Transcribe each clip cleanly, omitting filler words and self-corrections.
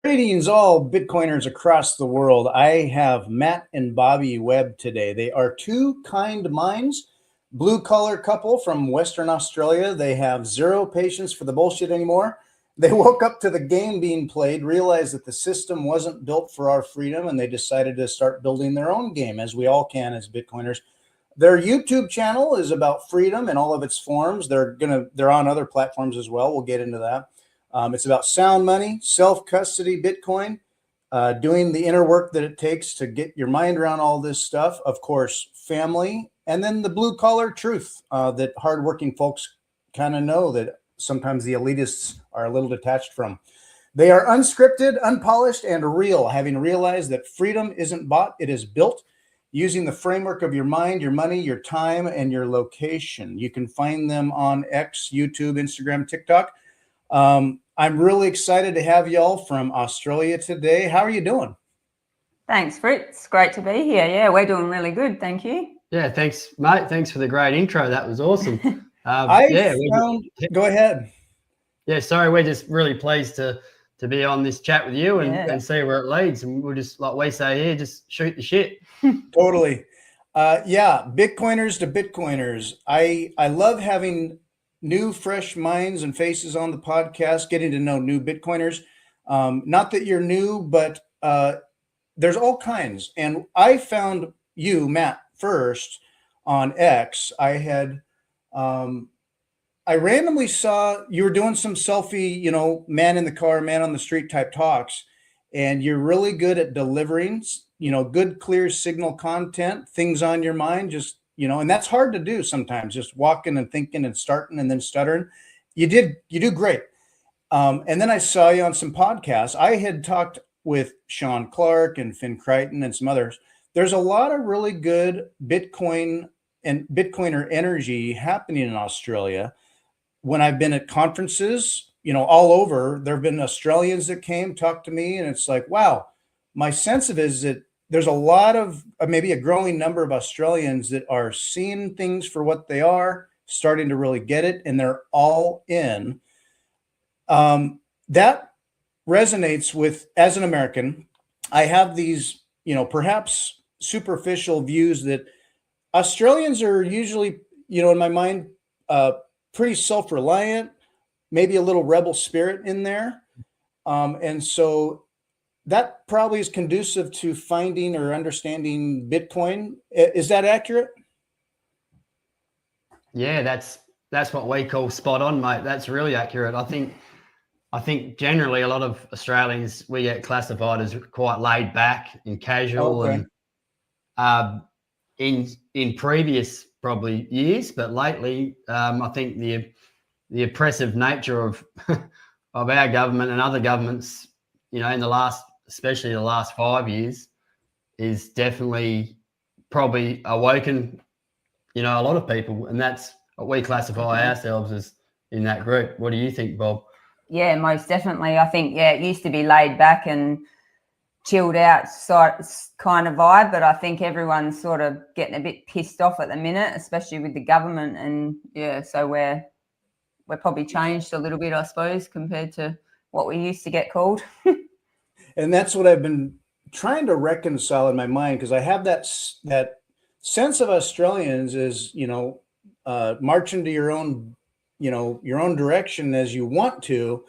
Greetings, all Bitcoiners across the world. I have Matt and Bobbie Webb today. They are two kind minds, blue-collar couple from Western Australia. They have zero patience for the bullshit anymore. They woke up to the game being played, realized that the system wasn't built for our freedom, and they decided to start building their own game, as we all can as Bitcoiners. Their YouTube channel is about freedom in all of its forms. They're on other platforms as well. We'll get into that. It's about sound money, self-custody, Bitcoin, doing the inner work that it takes to get your mind around all this stuff. Of course, family, and then the blue-collar truth that hardworking folks kind of know that sometimes the elitists are a little detached from. They are unscripted, unpolished, and real, having realized that freedom isn't bought, it is built using the framework of your mind, your money, your time, and your location. You can find them on X, YouTube, Instagram, TikTok. I'm really excited to have y'all from Australia today. How are you doing? Thanks, Fritz. Great to be here. Yeah, we're doing really good. Thank you. Yeah, thanks, mate. Thanks for the great intro. That was awesome. Go ahead. Yeah, sorry, we're just really pleased to be on this chat with you and see where it leads. And we'll just, like we say here, just shoot the shit. Totally. Bitcoiners to Bitcoiners. I love having new, fresh minds and faces on the podcast, getting to know new Bitcoiners. Not that you're new, but there's all kinds. And I found you, Matt, first on X. I randomly saw you were doing some selfie, man in the car, man on the street type talks, and you're really good at delivering, good, clear signal content, things on your mind, and that's hard to do sometimes, just walking and thinking and starting and then stuttering. You do great. And then I saw you on some podcasts. I had talked with Sean Clark and Finn Crichton and some others. There's a lot of really good Bitcoin and Bitcoiner energy happening in Australia. When I've been at conferences, all over, there have been Australians that came, talked to me, and it's like, wow, my sense of it is that there's a lot of, maybe a growing number of Australians that are seeing things for what they are, starting to really get it, and they're all in. That resonates with, as an American, I have these, perhaps superficial views that Australians are usually, in my mind, pretty self-reliant, maybe a little rebel spirit in there. And so that probably is conducive to finding or understanding Bitcoin. Is that accurate? Yeah, that's what we call spot on, mate. That's really accurate. I think generally a lot of Australians, we get classified as quite laid back and casual. Okay. And in previous probably years, but lately I think the oppressive nature of of our government and other governments, in especially the last 5 years, is definitely probably awoken, a lot of people, and that's what we classify ourselves as in that group. What do you think, Bob? Yeah, most definitely. I think, it used to be laid back and chilled out kind of vibe, but I think everyone's sort of getting a bit pissed off at the minute, especially with the government. And so we're probably changed a little bit, I suppose, compared to what we used to get called. And that's what I've been trying to reconcile in my mind, because I have that sense of Australians is, marching to your own direction as you want to.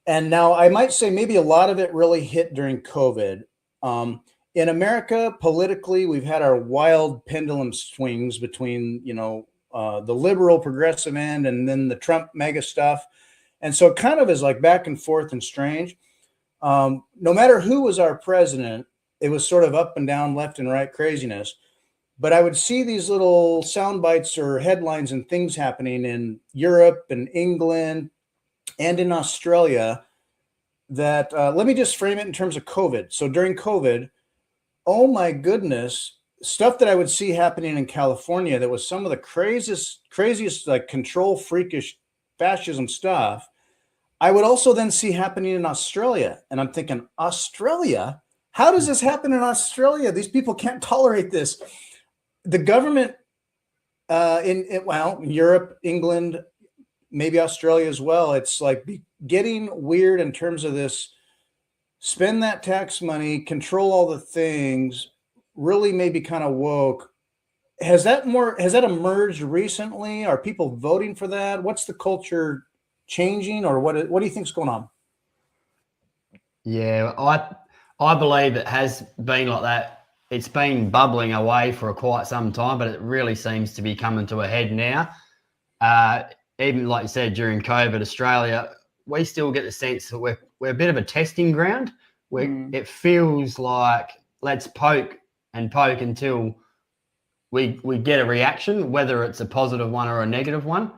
And now I might say maybe a lot of it really hit during COVID. In America, politically, we've had our wild pendulum swings between, the liberal progressive end and then the Trump mega stuff. And so it kind of is like back and forth and strange. No matter who was our president, it was sort of up and down, left and right craziness. But I would see these little sound bites or headlines and things happening in Europe and England and in Australia that, let me just frame it in terms of COVID. So during COVID, oh my goodness, stuff that I would see happening in California that was some of the craziest like control freakish fascism stuff, I would also then see happening in Australia. And I'm thinking, Australia? How does this happen in Australia? These people can't tolerate this. The government in Europe, England, maybe Australia as well, it's like getting weird in terms of this spend that tax money, control all the things, really maybe kind of woke. Has that emerged recently? Are people voting for that? What's the culture changing, or what do you think's going on? Yeah, I believe it has been like that. It's been bubbling away for quite some time, but it really seems to be coming to a head now. Even like you said, during COVID, Australia, we still get the sense that we're a bit of a testing ground. It feels like let's poke until we get a reaction, whether it's a positive one or a negative one.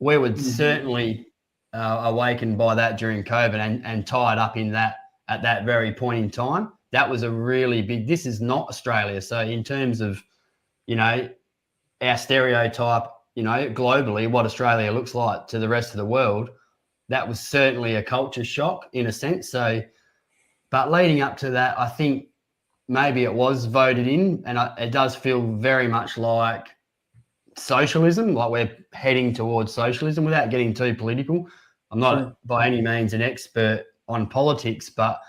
We would certainly awakened by that during COVID and tied up in that at that very point in time. That was a really big. This is not Australia, so in terms of our stereotype, globally, what Australia looks like to the rest of the world, that was certainly a culture shock in a sense. So, but leading up to that, I think maybe it was voted in, and it does feel very much like socialism, like we're heading towards socialism without getting too political. I'm not by any means an expert on politics, but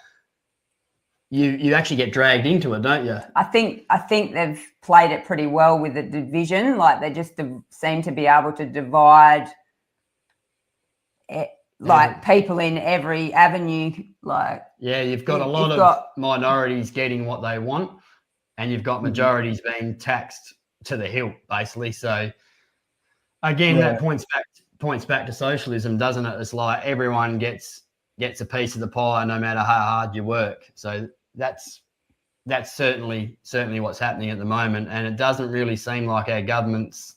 you actually get dragged into it, don't you? I think they've played it pretty well with the division. Like they just seem to be able to divide people in every avenue. Like you've got a lot of minorities getting what they want, and you've got majorities being taxed to the hilt, basically. So again, that points back to socialism, doesn't it? It's like everyone gets a piece of the pie, no matter how hard you work. So that's certainly what's happening at the moment, and it doesn't really seem like our governments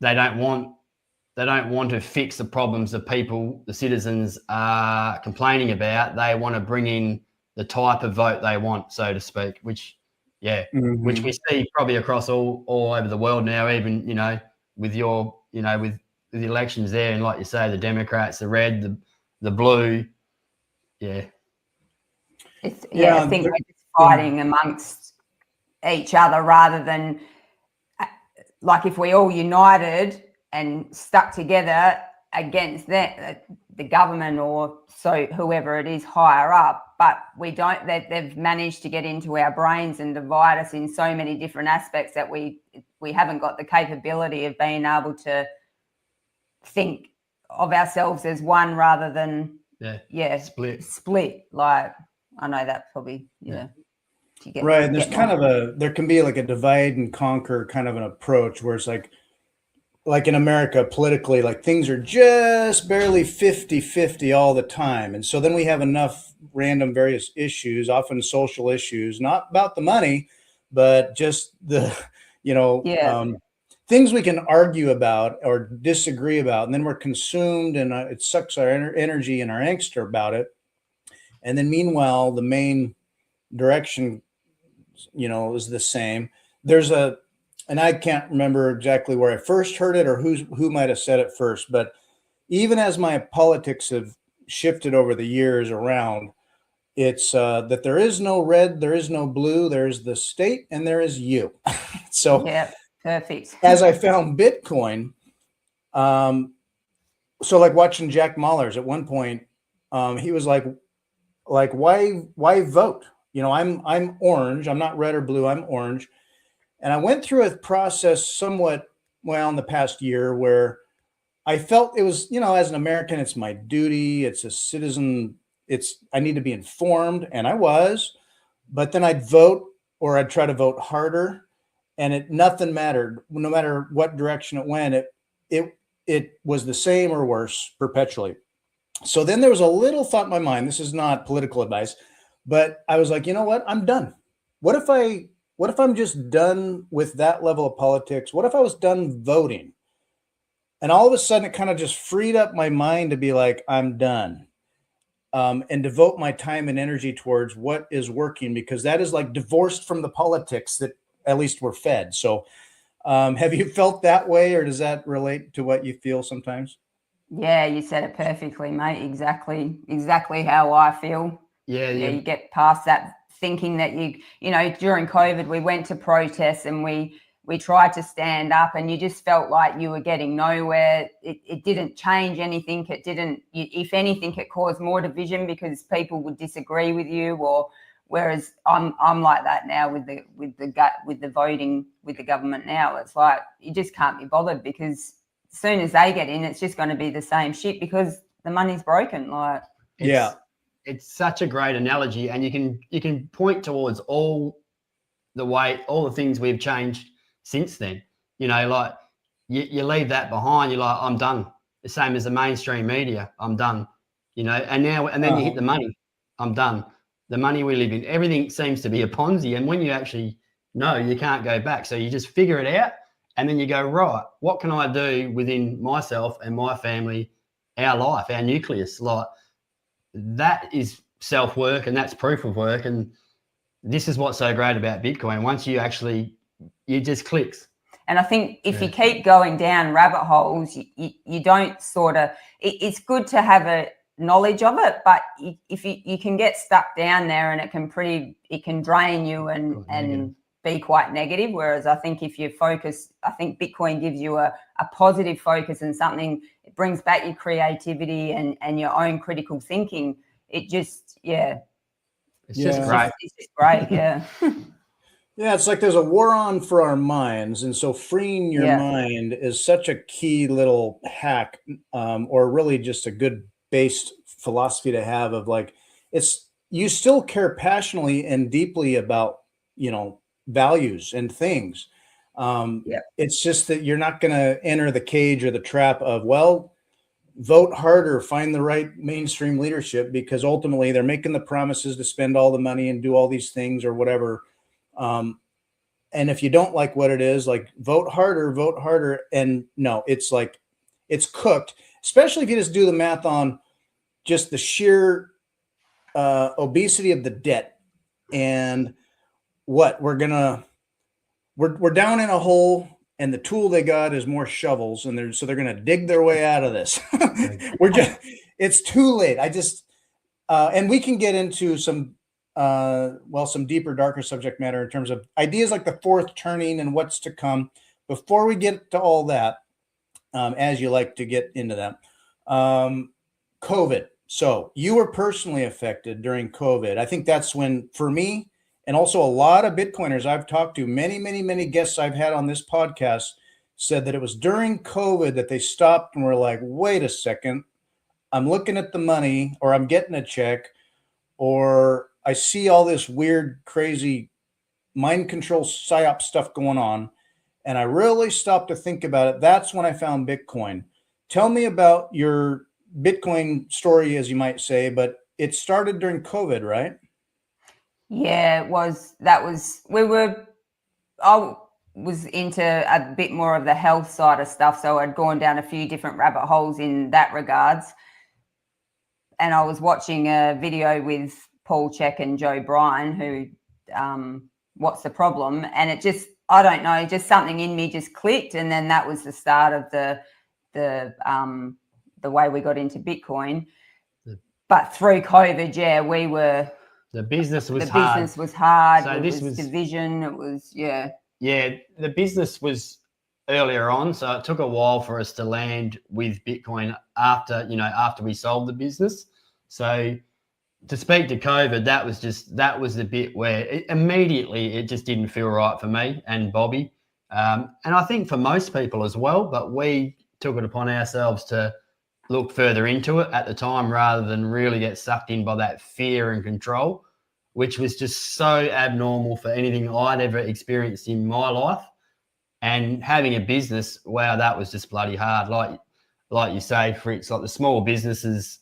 they don't want to fix the problems that the citizens are complaining about. They want to bring in the type of vote they want, so to speak, which we see probably across all over the world now, even with your with the elections there, and like you say, the Democrats, the red, the blue. I think we're just fighting amongst each other rather than like if we all united and stuck together against the government or so whoever it is higher up, but we don't. They've managed to get into our brains and divide us in so many different aspects that we haven't got the capability of being able to think of ourselves as one rather than split. Like I know that probably right. And there's there can be like a divide and conquer kind of an approach where it's like in America politically, like things are just barely 50-50 all the time. And so then we have enough random various issues, often social issues, not about the money, but just the, things we can argue about or disagree about. And then we're consumed and it sucks our energy and our angst about it. And then meanwhile, the main direction, is the same. And I can't remember exactly where I first heard it or who might have said it first, but even as my politics have shifted over the years around, it's that there is no red, there is no blue, there's the state and there is you. So perfect. As I found Bitcoin, so like watching Jack Mallers at one point, he was like why vote? I'm orange, I'm not red or blue, I'm orange. And I went through a process somewhat, in the past year where I felt it was, as an American, it's my duty. It's a citizen. I need to be informed. And I was, but then I'd vote or I'd try to vote harder and nothing mattered. No matter what direction it went, it was the same or worse perpetually. So then there was a little thought in my mind, this is not political advice, but I was like, you know what? I'm done. What if I'm just done with that level of politics? What if I was done voting? And all of a sudden it kind of just freed up my mind to be like, I'm done. And devote my time and energy towards what is working, because that is like divorced from the politics that at least we're fed. So have you felt that way, or does that relate to what you feel sometimes? Yeah, you said it perfectly, mate. Exactly how I feel. Yeah. You get past that thinking that during COVID we went to protests and we we tried to stand up, and you just felt like you were getting nowhere. It didn't change anything. It didn't, if anything, it caused more division because people would disagree with you. Or whereas I'm like that now with the voting with the government now. It's like you just can't be bothered, because as soon as they get in, it's just going to be the same shit because the money's broken. Like, it's such a great analogy, and you can point towards all the things we've changed since then. You know, like you leave that behind, you're like, I'm done. The same as the mainstream media, I'm done. You know, and then you hit the money, I'm done. The money we live in, everything seems to be a Ponzi, and when you actually know, you can't go back. So you just figure it out, and then you go, right, what can I do within myself and my family, our life, our nucleus? Like, that is self-work, and that's proof of work. And this is what's so great about Bitcoin. Once you actually, it just clicks. And I think if you keep going down rabbit holes, you don't sort of, it's good to have a knowledge of it, but if you can get stuck down there, and it can drain you and be quite negative. Whereas I think if you focus, I think Bitcoin gives you a positive focus and something, it brings back your creativity and your own critical thinking. It just, it's just great. It's just great, yeah. Yeah, it's like there's a war on for our minds, and so freeing your mind is such a key little hack, or really just a good based philosophy to have. Of like, it's, you still care passionately and deeply about, you know, values and things. It's just that you're not going to enter the cage or the trap of, well, vote harder, find the right mainstream leadership, because ultimately they're making the promises to spend all the money and do all these things or whatever. And if you don't like what it is, like, vote harder. And no, it's like, it's cooked, especially if you just do the math on just the sheer obesity of the debt. And what we're down in a hole, and the tool they got is more shovels, and they're going to dig their way out of this. It's too late. And we can get into some deeper, darker subject matter in terms of ideas like the fourth turning and what's to come. Before we get to all that, as you like to get into that, COVID. So you were personally affected during COVID. I think that's when, for me, and also a lot of Bitcoiners I've talked to, many guests I've had on this podcast, said that it was during COVID that they stopped and were like, wait a second, I'm looking at the money, or I'm getting a check, or I see all this weird, crazy mind control psyop stuff going on, and I really stopped to think about it. That's when I found Bitcoin. Tell me about your Bitcoin story, as you might say, but it started during COVID, right? Yeah, it was. I was into a bit more of the health side of stuff, so I'd gone down a few different rabbit holes in that regards. And I was watching a video with Paul Check and Joe Bryan, who, what's the problem? And it just, I don't know, just something in me just clicked. And then that was the start of the way we got into Bitcoin. But through COVID, the business was hard. So it was division. It was, the business was earlier on. So it took a while for us to land with Bitcoin after we sold the business. So to speak to COVID, that was the bit where immediately it just didn't feel right for me and Bobbie. And I think for most people as well, but we took it upon ourselves to look further into it at the time rather than really get sucked in by that fear and control, which was just so abnormal for anything I'd ever experienced in my life. And having a business, wow, that was just bloody hard. Like you say, Fritz, like the small businesses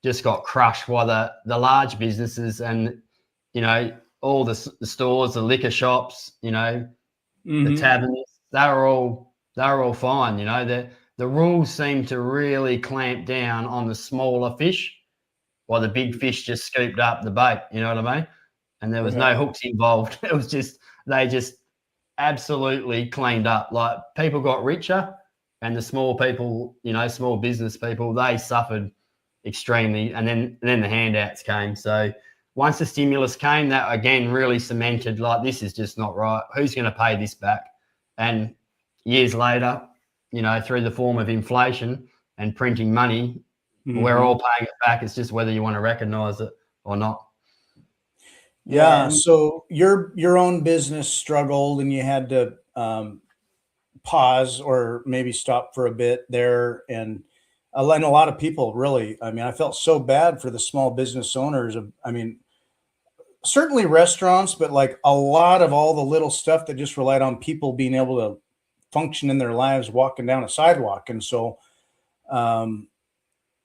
just got crushed while the large businesses and, all the stores, the liquor shops, the taverns, they were all fine. The rules seem to really clamp down on the smaller fish while the big fish just scooped up the bait, you know what I mean? And there was no hooks involved. It was just, they just absolutely cleaned up. Like, people got richer, and the small people, small business people, they suffered extremely. And then the handouts came. So once the stimulus came, that again really cemented, like, this is just not right. Who's going to pay this back? And years later, you know, through the form of inflation and printing money, we're all paying it back. It's just whether you want to recognize it or not. Yeah. So your own business struggled and you had to pause or maybe stop for a bit there. And a lot of people really, I mean, I felt so bad for the small business owners of, I mean, certainly restaurants, but like a lot of all the little stuff that just relied on people being able to function in their lives, walking down a sidewalk. And so,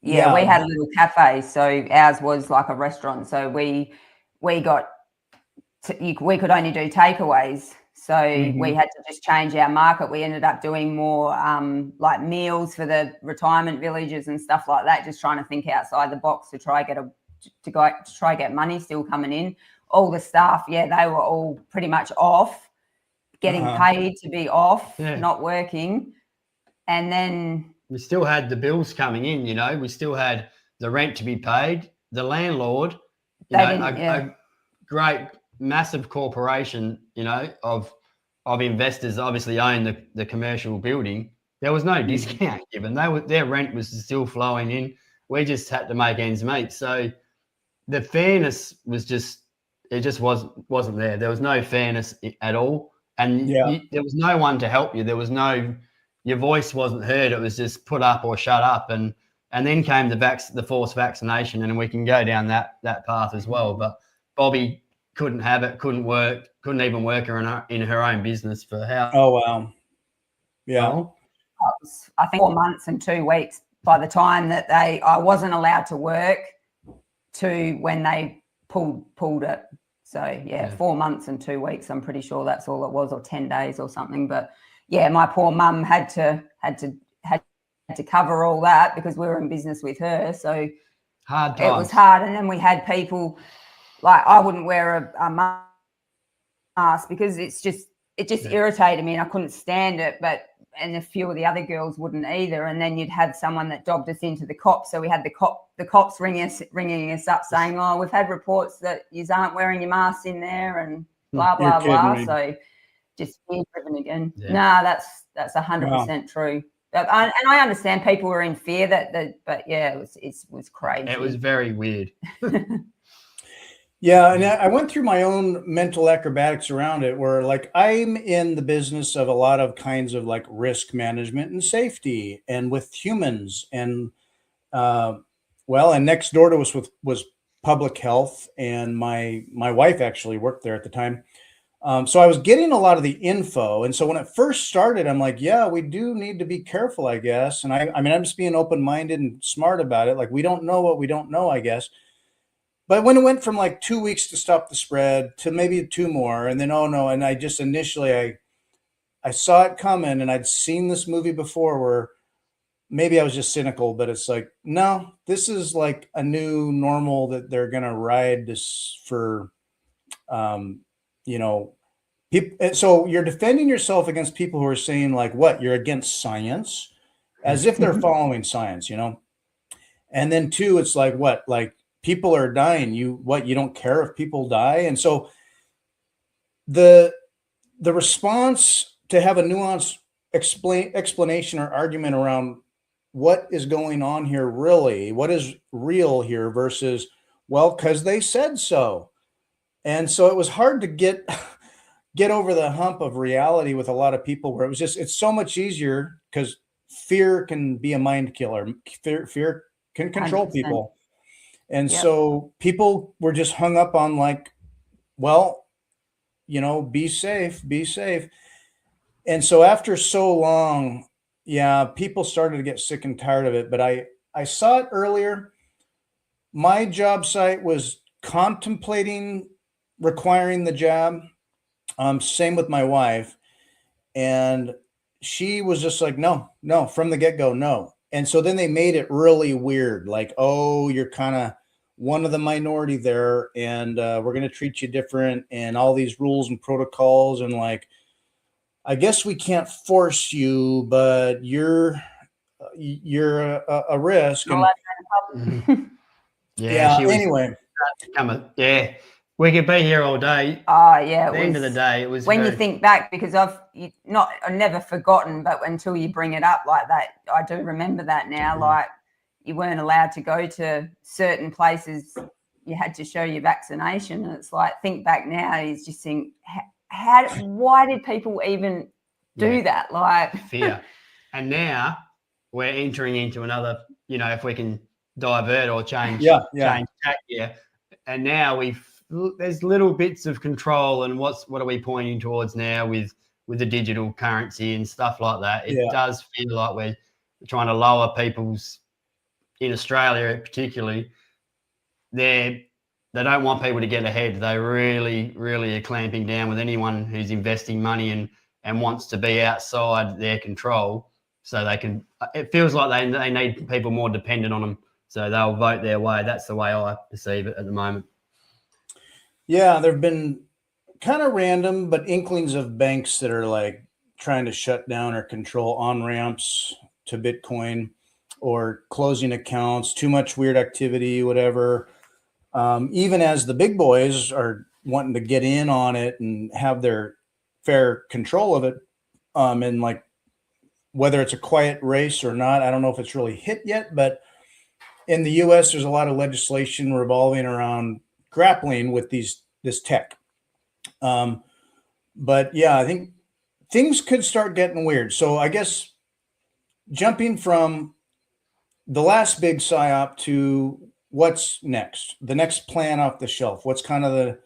we had a little cafe. So ours was like a restaurant. So we got, we could only do takeaways. So we had to just change our market. We ended up doing more like meals for the retirement villages and stuff like that, just trying to think outside the box to try get money still coming in. All the staff, they were all pretty much off, getting paid to be off, not working. And then we still had the bills coming in, you know, we still had the rent to be paid, the landlord, a great massive corporation, you know, of investors obviously own the commercial building. There was no discount given. Their rent was still flowing in. We just had to make ends meet. So the fairness was wasn't there. There was no fairness at all. And there was no one to help you. There was your voice wasn't heard. It was just put up or shut up. And then came the forced vaccination, and we can go down that path as well. But Bobbie couldn't have it, couldn't even work in her own business for how? Oh, wow. Yeah. I think 4 months and 2 weeks by the time that I wasn't allowed to work to when they pulled it. So 4 months and 2 weeks. I'm pretty sure that's all it was, or 10 days or something. But my poor mum had to cover all that because we were in business with her. So hard times. It was hard. And then we had people like, I wouldn't wear a mask because it just irritated me and I couldn't stand it. And a few of the other girls wouldn't either. And then you'd have someone that dobbed us into the cops. So we had the cops ringing us up saying, "Oh, we've had reports that you aren't wearing your masks in there," and blah blah blah. Me. So just fear driven again. Yeah. No, that's 100% true. And I understand people were in fear but it was crazy. It was very weird. Yeah, and I went through my own mental acrobatics around it where like I'm in the business of a lot of kinds of like risk management and safety and with humans and and next door to us was public health, and my wife actually worked there at the time. So I was getting a lot of the info. And so when it first started, I'm like, we do need to be careful, I guess. And I mean, I'm just being open-minded and smart about it. Like we don't know what we don't know, I guess. But when it went from like 2 weeks to stop the spread to maybe 2 more, and then, oh no. And I just initially, I saw it coming, and I'd seen this movie before where maybe I was just cynical, but it's like, no, this is like a new normal that they're going to ride this for, people. So you're defending yourself against people who are saying like, what, you're against science, as if they're following science, you know? And then 2, it's like, what, like, people are dying. You don't care if people die. And so the response to have a nuanced explanation or argument around what is going on here, really, what is real here versus, well, because they said so. And so it was hard to get over the hump of reality with a lot of people where it's so much easier because fear can be a mind killer. Fear can control 100%. People. And so people were just hung up on like, well, be safe. And so after so long, people started to get sick and tired of it. But I saw it earlier. My job site was contemplating requiring the jab. Same with my wife. And she was just like, no, from the get-go, no. And so then they made it really weird. Like, oh, you're kind of one of the minority there, and we're going to treat you different, and all these rules and protocols. And like, I guess we can't force you, but you're a risk. And, anyway, We could be here all day. Oh yeah, At the end of the day, it was when you think back, because I've never forgotten, but until you bring it up like that, I do remember that now. Like, you weren't allowed to go to certain places. You had to show your vaccination. And it's like, think back now, you just think, why did people even do that? Like, fear. And now we're entering into another, if we can divert or change tack here. And now there's little bits of control, and what are we pointing towards now with the digital currency and stuff like that? It does feel like we're trying to lower people's, in Australia particularly, they don't want people to get ahead. They really, really are clamping down with anyone who's investing money and wants to be outside their control, so they can. It feels like they need people more dependent on them, so they'll vote their way. That's the way I perceive it at the moment. Yeah, there have been kind of random but inklings of banks that are like trying to shut down or control on-ramps to Bitcoin, or closing accounts, too much weird activity, whatever. Even as the big boys are wanting to get in on it and have their fair control of it, and like whether it's a quiet race or not, I don't know if it's really hit yet, but in the US, there's a lot of legislation revolving around grappling with this tech. But yeah, I think things could start getting weird. So I guess jumping from the last big psyop to what's next, the next plan off the shelf, what's kind of the,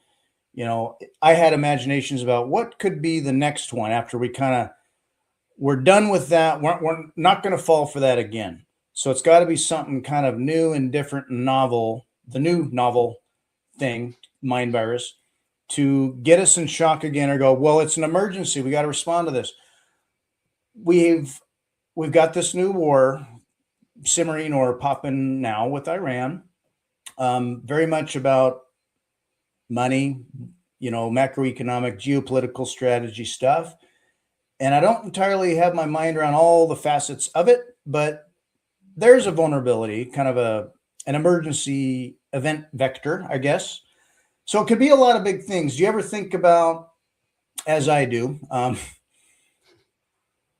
I had imaginations about what could be the next one after we're done with that. We're not going to fall for that again. So it's got to be something kind of new and different and novel, the new novel thing, mind virus, to get us in shock again, or go, well, it's an emergency. We got to respond to this. We've got this new war simmering or popping now with Iran, very much about money, macroeconomic, geopolitical strategy stuff. And I don't entirely have my mind around all the facets of it, but there's a vulnerability, kind of an emergency event vector, I guess. So it could be a lot of big things. Do you ever think about, as I do,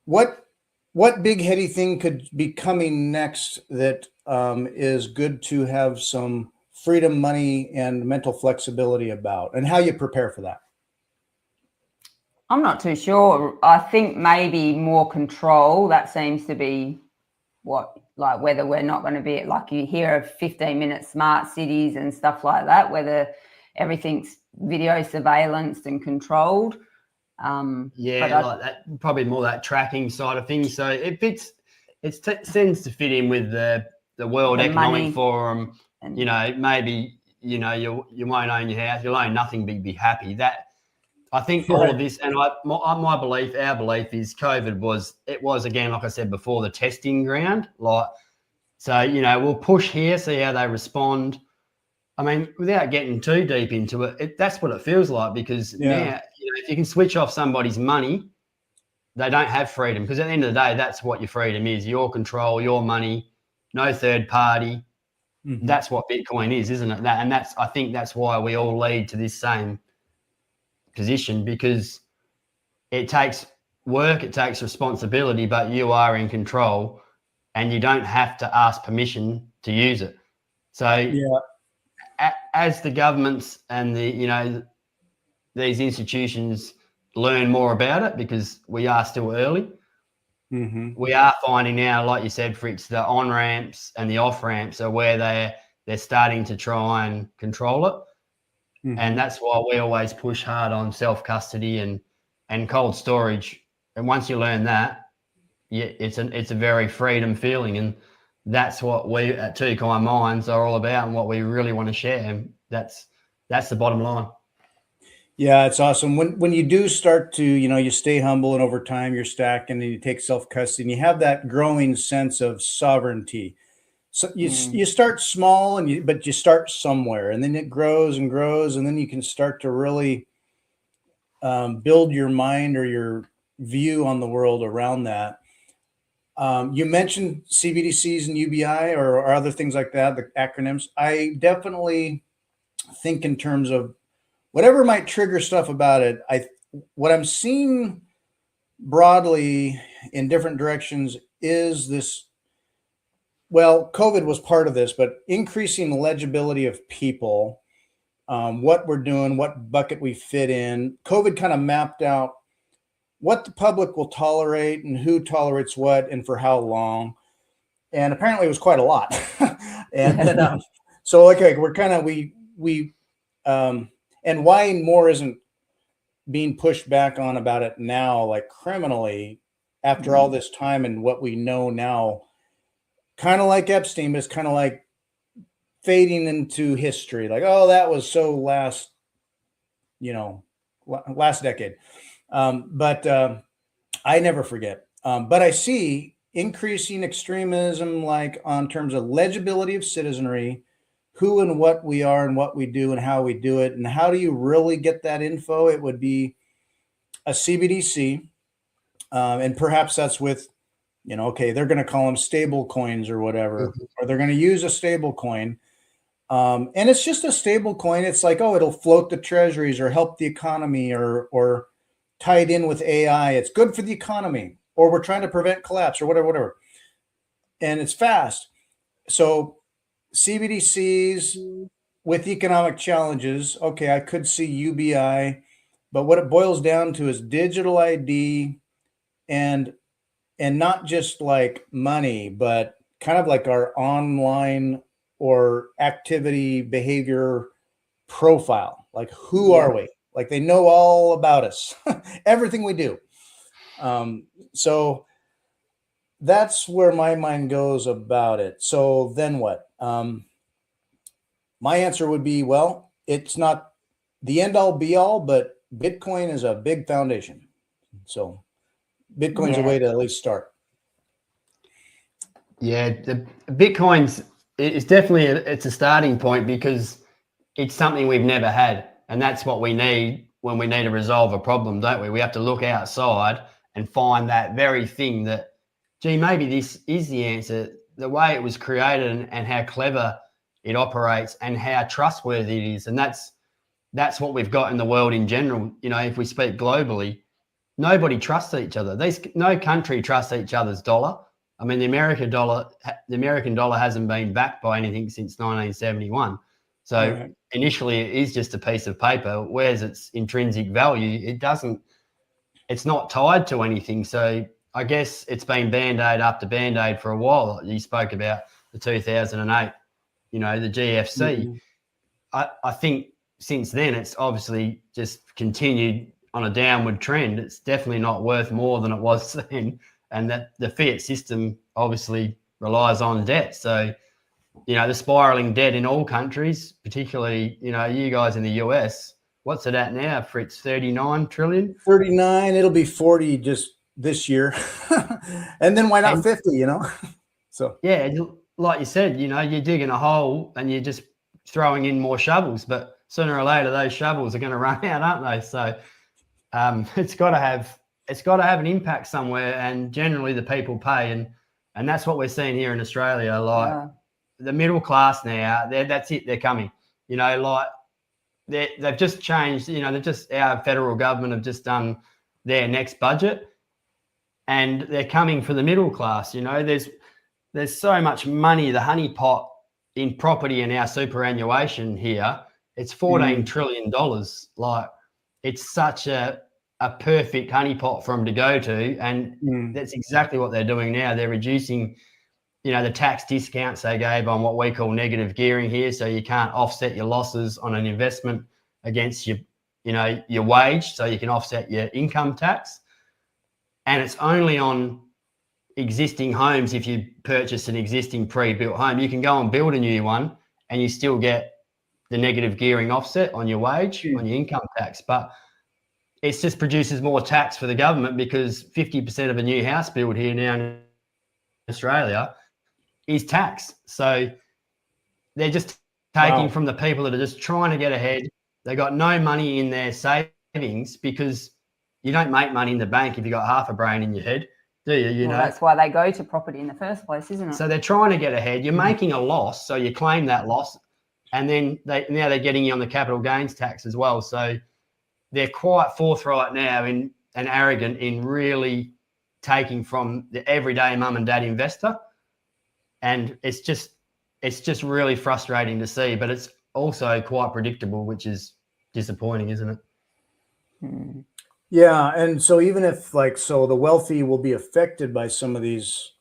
what big heady thing could be coming next that is good to have some freedom, money, and mental flexibility about, and how you prepare for that? I'm not too sure. I think maybe more control. That seems to be whether we're not going to be, like you hear of 15-minute smart cities and stuff like that, whether everything's video surveillance and controlled. Like that, probably more that tracking side of things. So it tends to fit in with the World Economic Forum. And, maybe you won't own your house, you'll own nothing, but be happy. That, I think all of this, and our belief is COVID was again, like I said before, the testing ground. We'll push here, see how they respond. I mean, without getting too deep into it, that's what it feels like, because now, if you can switch off somebody's money, they don't have freedom, because at the end of the day, that's what your freedom is: your control, your money, no third party. Mm-hmm. That's what Bitcoin is, isn't it? I think that's why we all lead to this same position, because it takes work, it takes responsibility, but you are in control and you don't have to ask permission to use it. So as the governments and these institutions learn more about it, because we are still early, we are finding now, like you said, Fritz, the on-ramps and the off-ramps are where they're starting to try and control it. And that's why we always push hard on self-custody and cold storage. And once you learn that, it's a very freedom feeling. And that's what we at Two Kind Minds are all about, and what we really want to share. And that's the bottom line. Yeah, it's awesome. When you do start to, you stay humble, and over time you're stacking and you take self-custody and you have that growing sense of sovereignty. So you start small, but you start somewhere, and then it grows and grows, and then you can start to really build your mind or your view on the world around that. You mentioned CBDCs and UBI or other things like that, the acronyms. I definitely think in terms of whatever might trigger stuff about it, what I'm seeing broadly in different directions is this. Well, COVID was part of this, but increasing legibility of people, what we're doing, what bucket we fit in. COVID kind of mapped out what the public will tolerate and who tolerates what and for how long. And apparently it was quite a lot. And then, so okay, we're kind of, and why more isn't being pushed back on about it now, like criminally, after all this time and what we know now, kind of like Epstein, but it's kind of like fading into history. Like, oh, that was so last decade. But I never forget. But I see increasing extremism, like on terms of legibility of citizenry, who and what we are and what we do and how we do it. And how do you really get that info? It would be a CBDC. And perhaps that's with, okay, they're going to call them stable coins or whatever, or they're going to use a stable coin. And it's just a stable coin. It's like, oh, it'll float the treasuries or help the economy or tie it in with AI. It's good for the economy, or we're trying to prevent collapse or whatever. And it's fast. So CBDCs with economic challenges. Okay, I could see UBI, but what it boils down to is digital ID and not just like money, but kind of like our online or activity behavior profile. Like, who are we? Like, they know all about us, everything we do. So that's where my mind goes about it. So then what? My answer would be, well, it's not the end all be all, but Bitcoin is a big foundation. So Bitcoin's a way to at least start. Yeah, the Bitcoin's it's definitely it's a starting point because it's something we've never had, and that's what we need when we need to resolve a problem, don't we? We have to look outside and find that very thing that, gee, maybe this is the answer. The way it was created and how clever it operates and how trustworthy it is, and that's what we've got in the world in general. If we speak globally, nobody trusts each other. No country trusts each other's dollar. I mean, the American dollar hasn't been backed by anything since 1971. So initially, it is just a piece of paper. Where's its intrinsic value? It's not tied to anything. So I guess it's been Band-Aid after Band-Aid for a while. You spoke about the 2008, the GFC. I think since then, it's obviously just continued on a downward trend. It's definitely not worth more than it was then. And that the fiat system obviously relies on debt. So, the spiraling debt in all countries, particularly, you guys in the US, what's it at now, Fritz? 39 trillion? 39, it'll be 40 just this year. And then why not 50, So, yeah, like you said, you're digging a hole and you're just throwing in more shovels, but sooner or later, those shovels are going to run out, aren't they? So it's got to have an impact somewhere, and generally the people pay, and that's what we're seeing here in Australia. Like the middle class now, that's it. They're coming. Like they've just changed. Our federal government have just done their next budget, and they're coming for the middle class. There's so much money, the honeypot in property and our superannuation here. It's $14 trillion. Like, it's such a perfect honeypot for them to go to, and that's exactly what they're doing now. They're reducing, the tax discounts they gave on what we call negative gearing here, so you can't offset your losses on an investment against your wage, so you can offset your income tax. And it's only on existing homes. If you purchase an existing pre-built home, you can go and build a new one, and you still get the negative gearing offset on your wage, on your income tax, but it just produces more tax for the government because 50% of a new house build here now in Australia is tax. So they're just taking from the people that are just trying to get ahead. They got no money in their savings because you don't make money in the bank if you got half a brain in your head, do you? That's why they go to property in the first place, isn't it? So they're trying to get ahead. You're making a loss, so you claim that loss. And then now they're getting you on the capital gains tax as well. So they're quite forthright now and arrogant in really taking from the everyday mum and dad investor. And it's just really frustrating to see, but it's also quite predictable, which is disappointing, isn't it? Yeah. And so even if the wealthy will be affected by some of these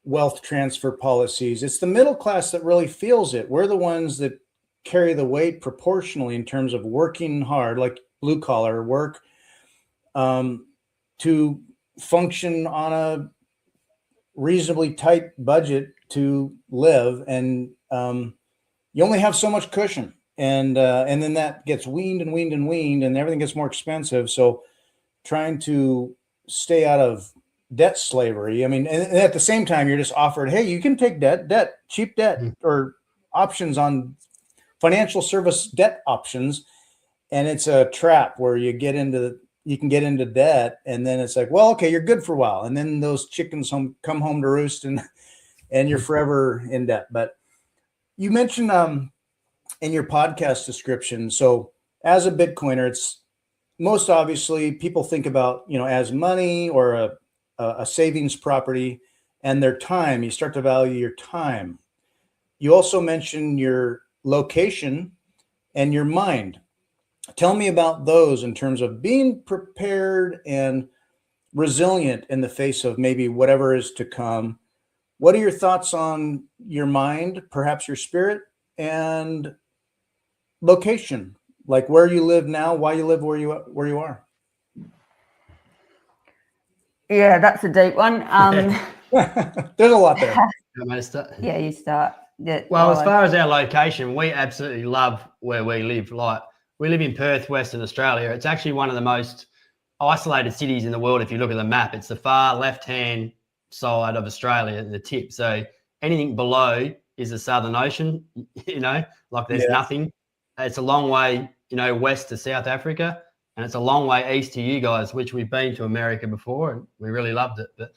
wealth transfer policies, it's the middle class that really feels it. We're the ones that carry the weight proportionally in terms of working hard, like blue collar work, to function on a reasonably tight budget to live. And you only have so much cushion. And then that gets weaned and weaned and weaned, and everything gets more expensive. So trying to stay out of debt slavery. I mean, and at the same time, you're just offered, hey, you can take cheap debt, or options on financial service debt options. And it's a trap where you can get into debt. And then it's like, well, okay, you're good for a while. And then those chickens come home to roost, and you're forever in debt. But you mentioned in your podcast description, so as a Bitcoiner, it's most obviously people think about, as money or a savings property, and their time. You start to value your time. You also mentioned your location and your mind. Tell me about those in terms of being prepared and resilient in the face of maybe whatever is to come. What are your thoughts on your mind, perhaps your spirit, and location, like where you live now, why you live where you are? Yeah, that's a deep one. There's a lot there. Yeah, you start. Yeah, well, as far as our location, we absolutely love where we live. Like, we live in Perth, Western Australia. It's actually one of the most isolated cities in the world. If you look at the map, it's the far left-hand side of Australia, the tip. So anything below is the Southern Ocean, there's nothing. It's a long way, west to South Africa, and it's a long way east to you guys, which we've been to America before, and we really loved it. But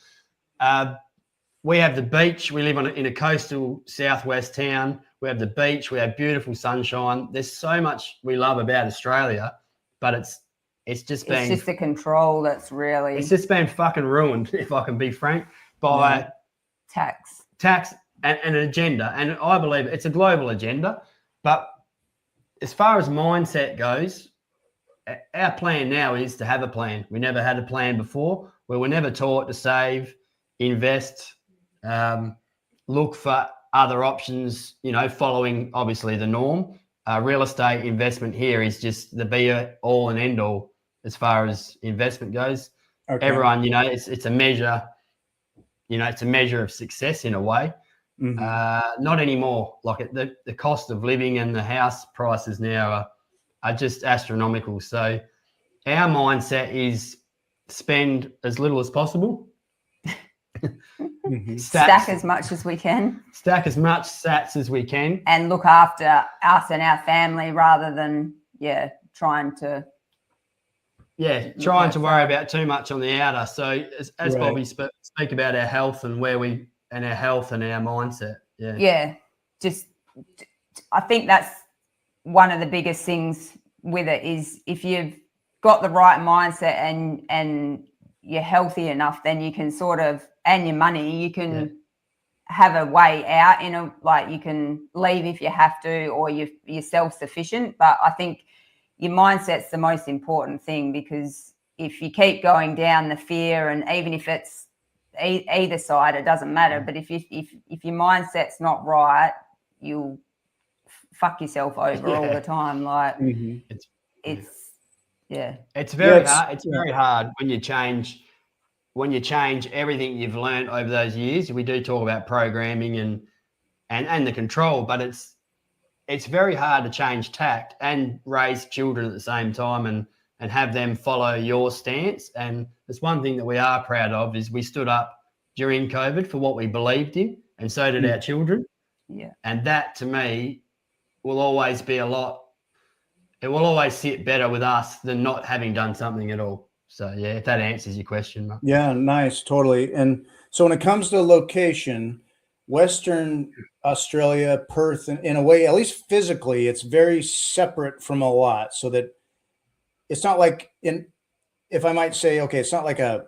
we have the beach. We live in a coastal southwest town. We have the beach. We have beautiful sunshine. There's so much we love about Australia, but it's just the control that's really. It's just been fucking ruined, if I can be frank, by tax and an agenda. And I believe it's a global agenda. But as far as mindset goes, our plan now is to have a plan. We never had a plan before. We were never taught to save, invest, look for other options, following obviously the norm. Real estate investment here is just the be all and end all as far as investment goes. Okay. Everyone, it's a measure, it's a measure of success in a way. Mm-hmm. Not anymore. Like the cost of living and the house prices now are just astronomical. So our mindset is spend as little as possible. Mm-hmm. Stack as much as we can. Stack as much sats as we can. And look after us and our family rather than, trying to worry about too much on the outer. So as Bobbie speak about our health and our health and our mindset. Yeah. Yeah. I think that's one of the biggest things with it is if you've got the right mindset and you're healthy enough, then you can and your money, you can have a way out you can leave if you have to, or you're self-sufficient. But I think your mindset's the most important thing, because if you keep going down the fear, and even if it's either side, it doesn't matter. But if your mindset's not right, you'll fuck yourself over all the time. Like it's very hard. It's very hard when you change everything you've learned over those years. We do talk about programming and the control, but it's very hard to change tact and raise children at the same time and have them follow your stance. And there's one thing that we are proud of is we stood up during COVID for what we believed in, and so did our children. Yeah. And that, to me, will always be it will always sit better with us than not having done something at all. So, if that answers your question. Mark. Yeah, nice. Totally. And so when it comes to location, Western Australia, Perth, in a way, at least physically, it's very separate from a lot, so that it's not like if I might say, okay, it's not like a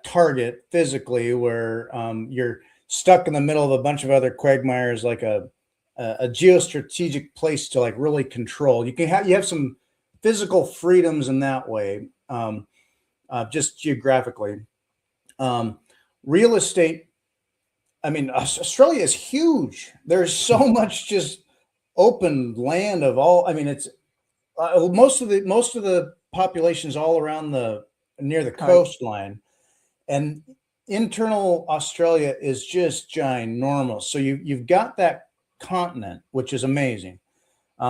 target physically where you're stuck in the middle of a bunch of other quagmires, like a geostrategic place to like really control. You have some physical freedoms in that way, just geographically. Real estate, I mean, Australia is huge. There's so much just open land of all. I mean, it's most of the population's all around near the coastline, and internal Australia is just ginormous. So you've got that continent, which is amazing.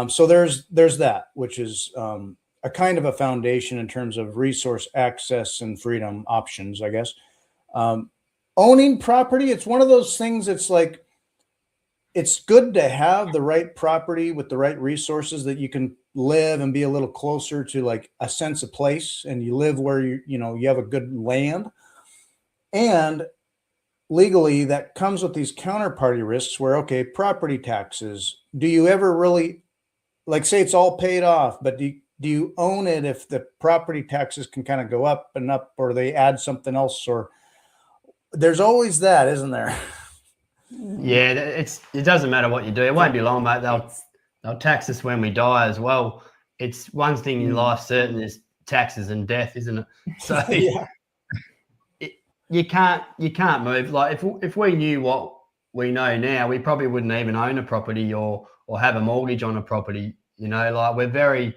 So there's that, which is a kind of a foundation in terms of resource access and freedom options, I guess. Owning property, it's one of those things that's like, it's good to have the right property with the right resources that you can live and be a little closer to like a sense of place, and you live where you have a good land. And legally, that comes with these counterparty risks where, okay, property taxes, do you ever really, like, say it's all paid off, but do you own it if the property taxes can kind of go up and up, or they add something else, or there's always that, isn't there? Yeah, it doesn't matter what you do. It won't be long, mate. They'll tax us when we die as well. It's one thing in life certain is taxes and death, isn't it? So Yeah. you can't move. Like if we knew what we know now, we probably wouldn't even own a property or have a mortgage on a property. Like we're very,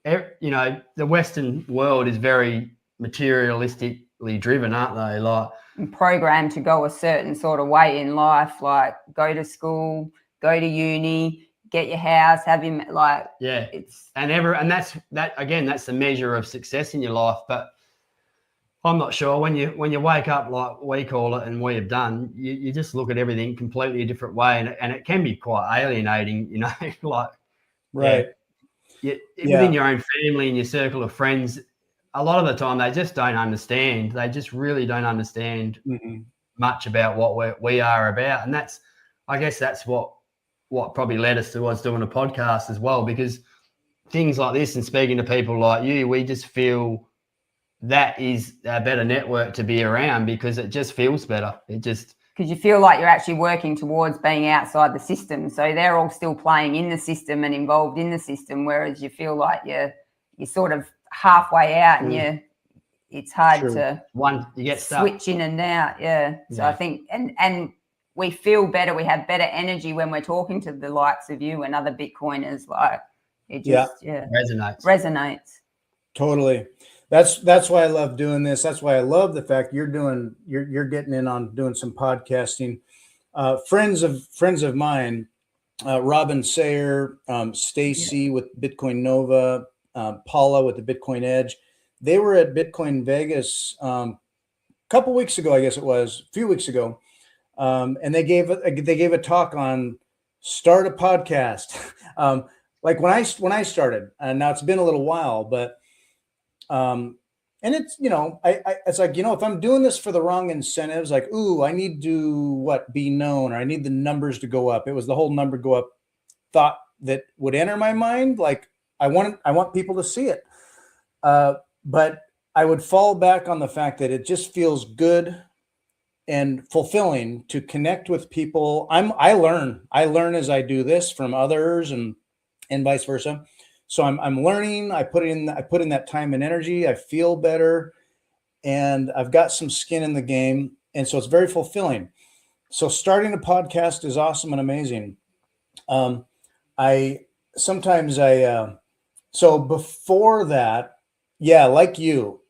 the Western world is very materialistically driven, aren't they? Like programmed to go a certain sort of way in life, like go to school, go to uni, get your house, have him, like, yeah, it's and that's that's the measure of success in your life. But I'm not sure when you wake up, like we call it and we have done, you just look at everything completely a different way, and it can be quite alienating, like right. Within your own family and your circle of friends. A lot of the time, they just don't understand. They just really don't understand much about what we are about, and I guess that's what probably led us towards doing a podcast as well. Because things like this and speaking to people like you, we just feel that is a better network to be around because it just feels better. It just because you feel like you're actually working towards being outside the system. So they're all still playing in the system and involved in the system, whereas you feel like you're sort of halfway out and it's hard to you get stuck. Switch in and out. So I think and we feel better, we have better energy when we're talking to the likes of you and other Bitcoiners. Like it just resonates Totally. That's why I love doing this. That's why I love the fact you're getting in on doing some podcasting. Friends of mine, Robin Sayer, Stacy with Bitcoin Nova, Paula with the Bitcoin Edge. They were at Bitcoin Vegas a couple weeks ago, I guess it was, a few weeks ago, and they gave a talk on start a podcast. Like when I started, and now it's been a little while, but and it's it's like, if I'm doing this for the wrong incentives, like, I need to be known, or I need the numbers to go up. It was the whole number go up thought that would enter my mind, like. I want people to see it. But I would fall back on the fact that it just feels good and fulfilling to connect with people. I learn as I do this from others and vice versa. So I'm learning, I put in that time and energy, I feel better, and I've got some skin in the game. And so it's very fulfilling. So starting a podcast is awesome and amazing. So before that, like you,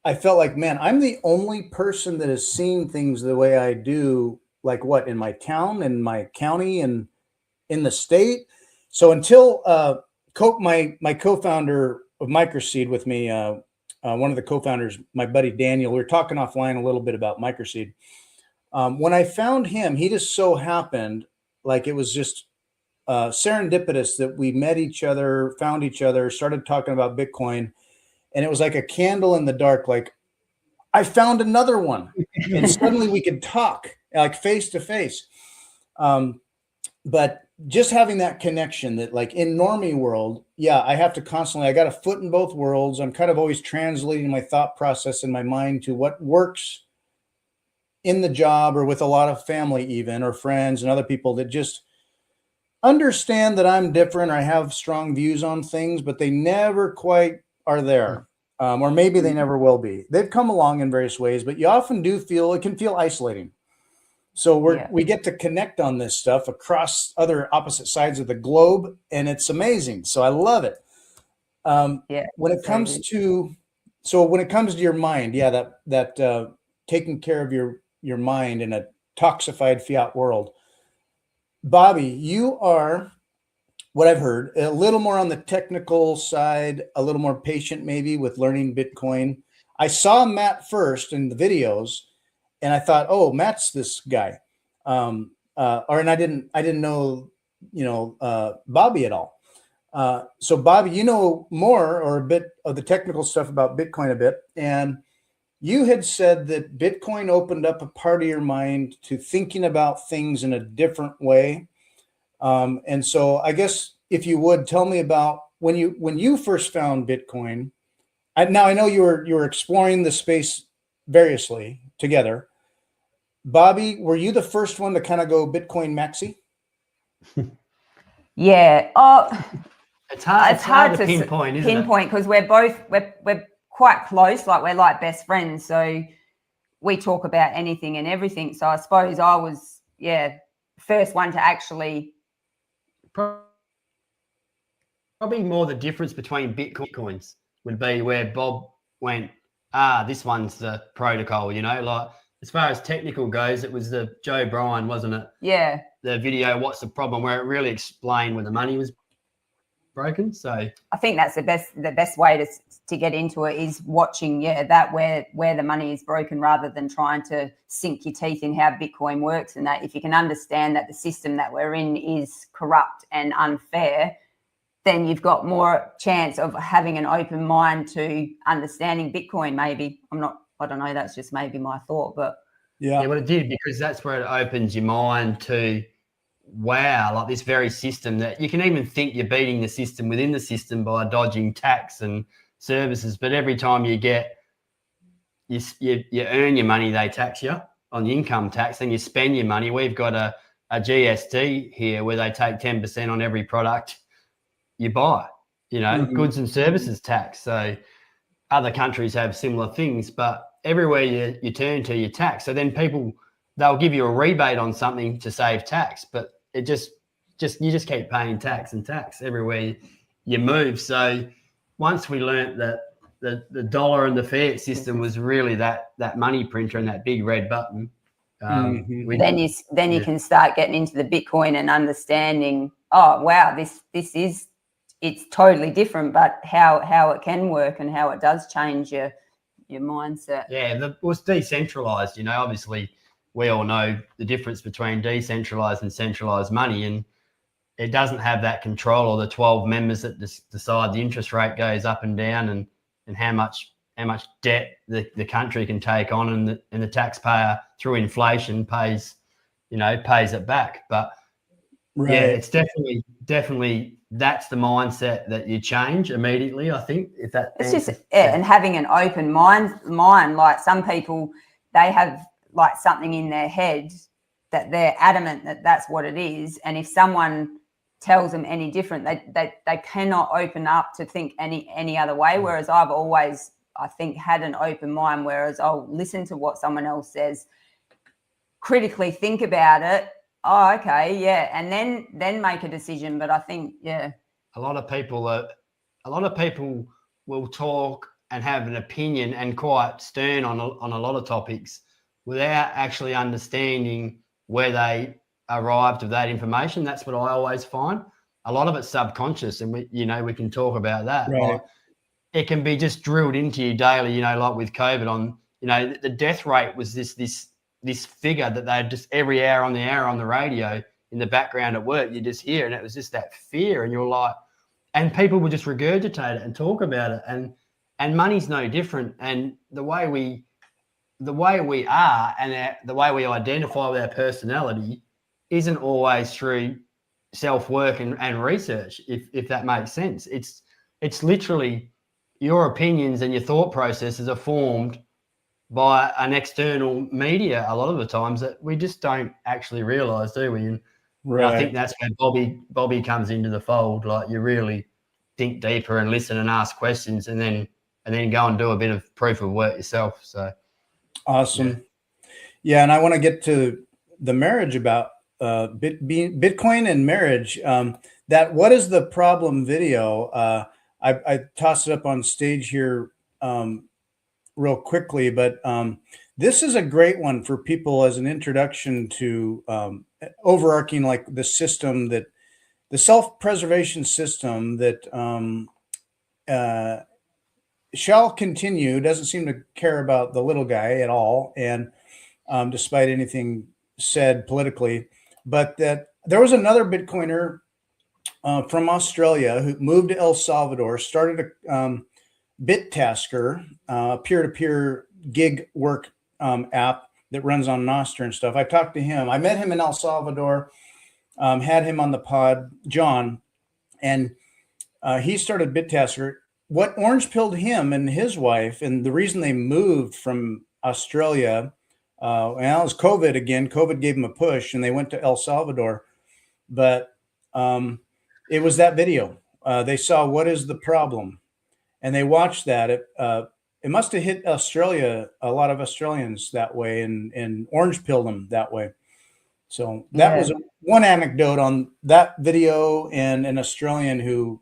I felt like, man, I'm the only person that has seen things the way I do, like in my town, in my county, and in the state. So until my co-founder of MicroSeed with me, one of the co-founders, my buddy Daniel, we were talking offline a little bit about MicroSeed. When I found him, he just so happened, like it was just serendipitous that we met each other, found each other, started talking about Bitcoin, and it was like a candle in the dark. Like I found another one, and suddenly we could talk like face to face. But just having that connection that like in normie world, yeah, I have to constantly, I got a foot in both worlds. I'm kind of always translating my thought process in my mind to what works in the job or with a lot of family even, or friends and other people that just understand that I'm different or I have strong views on things, but they never quite are there. Or maybe they never will be. They've come along in various ways, but you often do feel, it can feel isolating. So we get to connect on this stuff across other opposite sides of the globe, and it's amazing. So I love it. When it comes to your mind, yeah, that taking care of your mind in a toxified fiat world. Bobbie, you are, what I've heard, a little more on the technical side, a little more patient maybe with learning Bitcoin. I saw Matt first in the videos, and I thought, oh, Matt's this guy. And I didn't know, Bobbie at all. So Bobbie, you know more or a bit of the technical stuff about Bitcoin a bit. And you had said that Bitcoin opened up a part of your mind to thinking about things in a different way. And so I guess if you would tell me about when you first found Bitcoin. Now I know you were exploring the space variously together. Bobbie, were you the first one to kind of go Bitcoin maxi? Yeah. It's hard to pinpoint, isn't it? Because we're quite close, like we're like best friends. So we talk about anything and everything. So I suppose I was, first one to actually. Probably more the difference between Bitcoins would be where Bob went, this one's the protocol, like as far as technical goes, it was the Joe Bryan, wasn't it? Yeah. The video, What's the Problem, where it really explained where the money was broken. So I think that's the best way to get into it is watching, that where the money is broken rather than trying to sink your teeth in how Bitcoin works. And that if you can understand that the system that we're in is corrupt and unfair, then you've got more chance of having an open mind to understanding Bitcoin. Maybe I don't know. That's just maybe my thought, but yeah, well, it did, because that's where it opens your mind to, wow, like this very system that you can even think you're beating the system within the system by dodging tax and services. But every time you earn your money, they tax you on the income tax. Then you spend your money. We've got a GST here where they take 10% on every product you buy, goods and services tax. So other countries have similar things, but everywhere you turn to, you tax. So then they'll give you a rebate on something to save tax, but it you just keep paying tax and tax everywhere you move. So once we learnt that the dollar and the fiat system was really that money printer and that big red button, then you can start getting into the Bitcoin and understanding, oh wow, it's totally different, but how it can work and how it does change your mindset. Yeah, it's decentralized. Obviously we all know the difference between decentralized and centralized money, and it doesn't have that control or the 12 members that decide the interest rate goes up and down and how much debt the country can take on, and the taxpayer through inflation pays it back. But right. Yeah, it's definitely that's the mindset that you change immediately. I think if that it's just and having an open mind. Like some people, they have like something in their head that they're adamant that that's what it is, and if someone tells them any different, they cannot open up to think any other way. Whereas I've always, I think, had an open mind. Whereas I'll listen to what someone else says, critically think about it. Oh, okay, yeah, and then make a decision. But I think, a lot of people will talk and have an opinion and quite stern on a lot of topics without actually understanding where they arrived at that information. That's what I always find. A lot of it's subconscious, and we can talk about that. Right. Like, it can be just drilled into you daily. Like with COVID, the death rate was this figure that they just every hour on the radio in the background at work, you just hear, and it was just that fear, and you're like, and people would just regurgitate it and talk about it, and money's no different, and the way we are and the way we identify with our personality isn't always through self-work and research, if that makes sense. It's literally your opinions and your thought processes are formed by an external media a lot of the times that we just don't actually realize, do we? And I think that's where Bobbie comes into the fold. Like, you really think deeper and listen and ask questions, and then go and do a bit of proof of work yourself. So awesome. Yeah, and I want to get to the marriage about Bitcoin and marriage. That what is the problem video? I tossed it up on stage here real quickly, but this is a great one for people as an introduction to overarching, like, the system, that the self-preservation system that shall continue, doesn't seem to care about the little guy at all, and despite anything said politically. But that there was another Bitcoiner from Australia who moved to El Salvador, started a BitTasker, peer-to-peer gig work app that runs on Nostr and stuff. I talked to him. I met him in El Salvador, had him on the pod, John, and he started BitTasker. What orange-pilled him and his wife, and the reason they moved from Australia, well, it was COVID again. COVID gave them a push, and they went to El Salvador. But it was that video. They saw, what is the problem? And they watched that. It must have hit Australia, a lot of Australians that way, and orange-pilled them that way. So that was one anecdote on that video, and an Australian who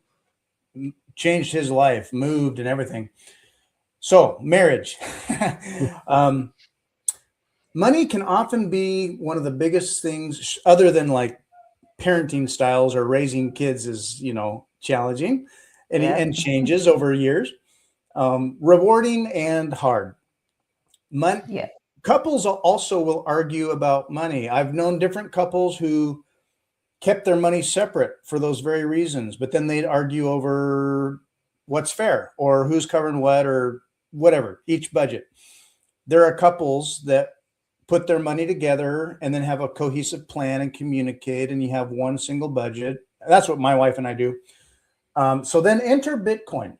changed his life, moved and everything. So marriage. Money can often be one of the biggest things, other than like parenting styles or raising kids is, challenging and changes over years. Rewarding and hard. Couples also will argue about money. I've known different couples who kept their money separate for those very reasons, but then they'd argue over what's fair or who's covering what or whatever, each budget. There are couples that put their money together and then have a cohesive plan and communicate, and you have one single budget. That's what my wife and I do. So then enter Bitcoin.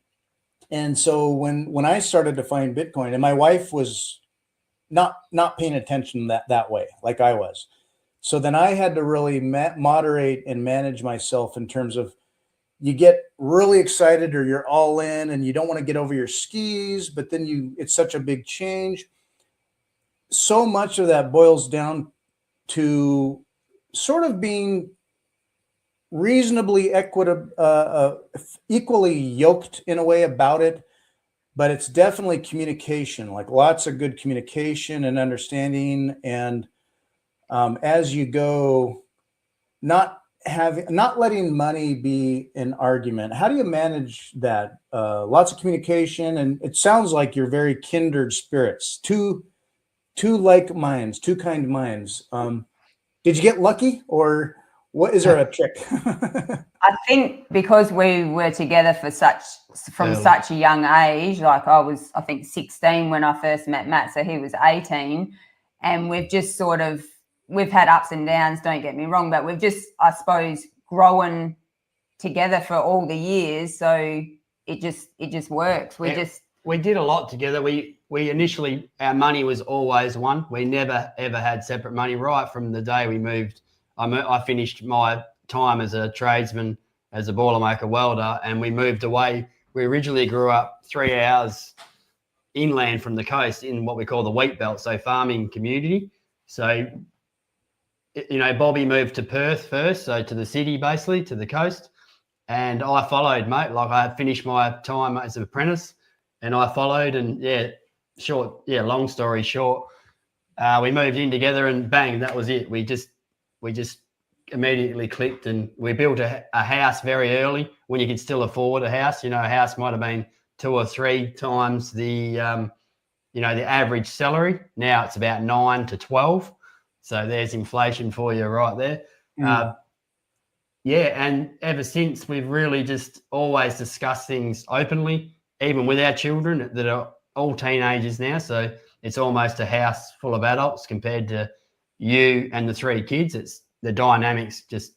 And so when I started to find Bitcoin, and my wife was not paying attention that way, like I was. So then I had to really moderate and manage myself in terms of, you get really excited or you're all in and you don't want to get over your skis, but then it's such a big change. So much of that boils down to sort of being reasonably equally yoked in a way about it, but it's definitely communication, like lots of good communication and understanding. And as you go, not letting money be an argument. How do you manage that? Lots of communication, and it sounds like you're very kindred spirits, two like minds, two kind minds. Did you get lucky, or what? Is there a trick? I think because we were together from such a young age, like I was, I think 16 when I first met Matt, so he was 18, and we've just we've had ups and downs, don't get me wrong, but we've just, I suppose, grown together for all the years. So it just works. We did a lot together. We initially, our money was always one. We never, ever had separate money right from the day we moved. I finished my time as a tradesman, as a boilermaker welder, and we moved away. We originally grew up 3 hours inland from the coast in what we call the wheat belt, so farming community. So, Bobbie moved to Perth first, so to the city, basically, to the coast. And I followed, mate. Like, I finished my time as an apprentice and I followed, and long story short, we moved in together and bang, that was it. We just immediately clicked, and we built a house very early when you could still afford a house. A house might have been 2 or 3 times the, the average salary. Now it's about 9 to 12. So there's inflation for you right there. And ever since, we've really just always discussed things openly, even with our children that are all teenagers now. So it's almost a house full of adults compared to you and the 3 kids. the dynamics just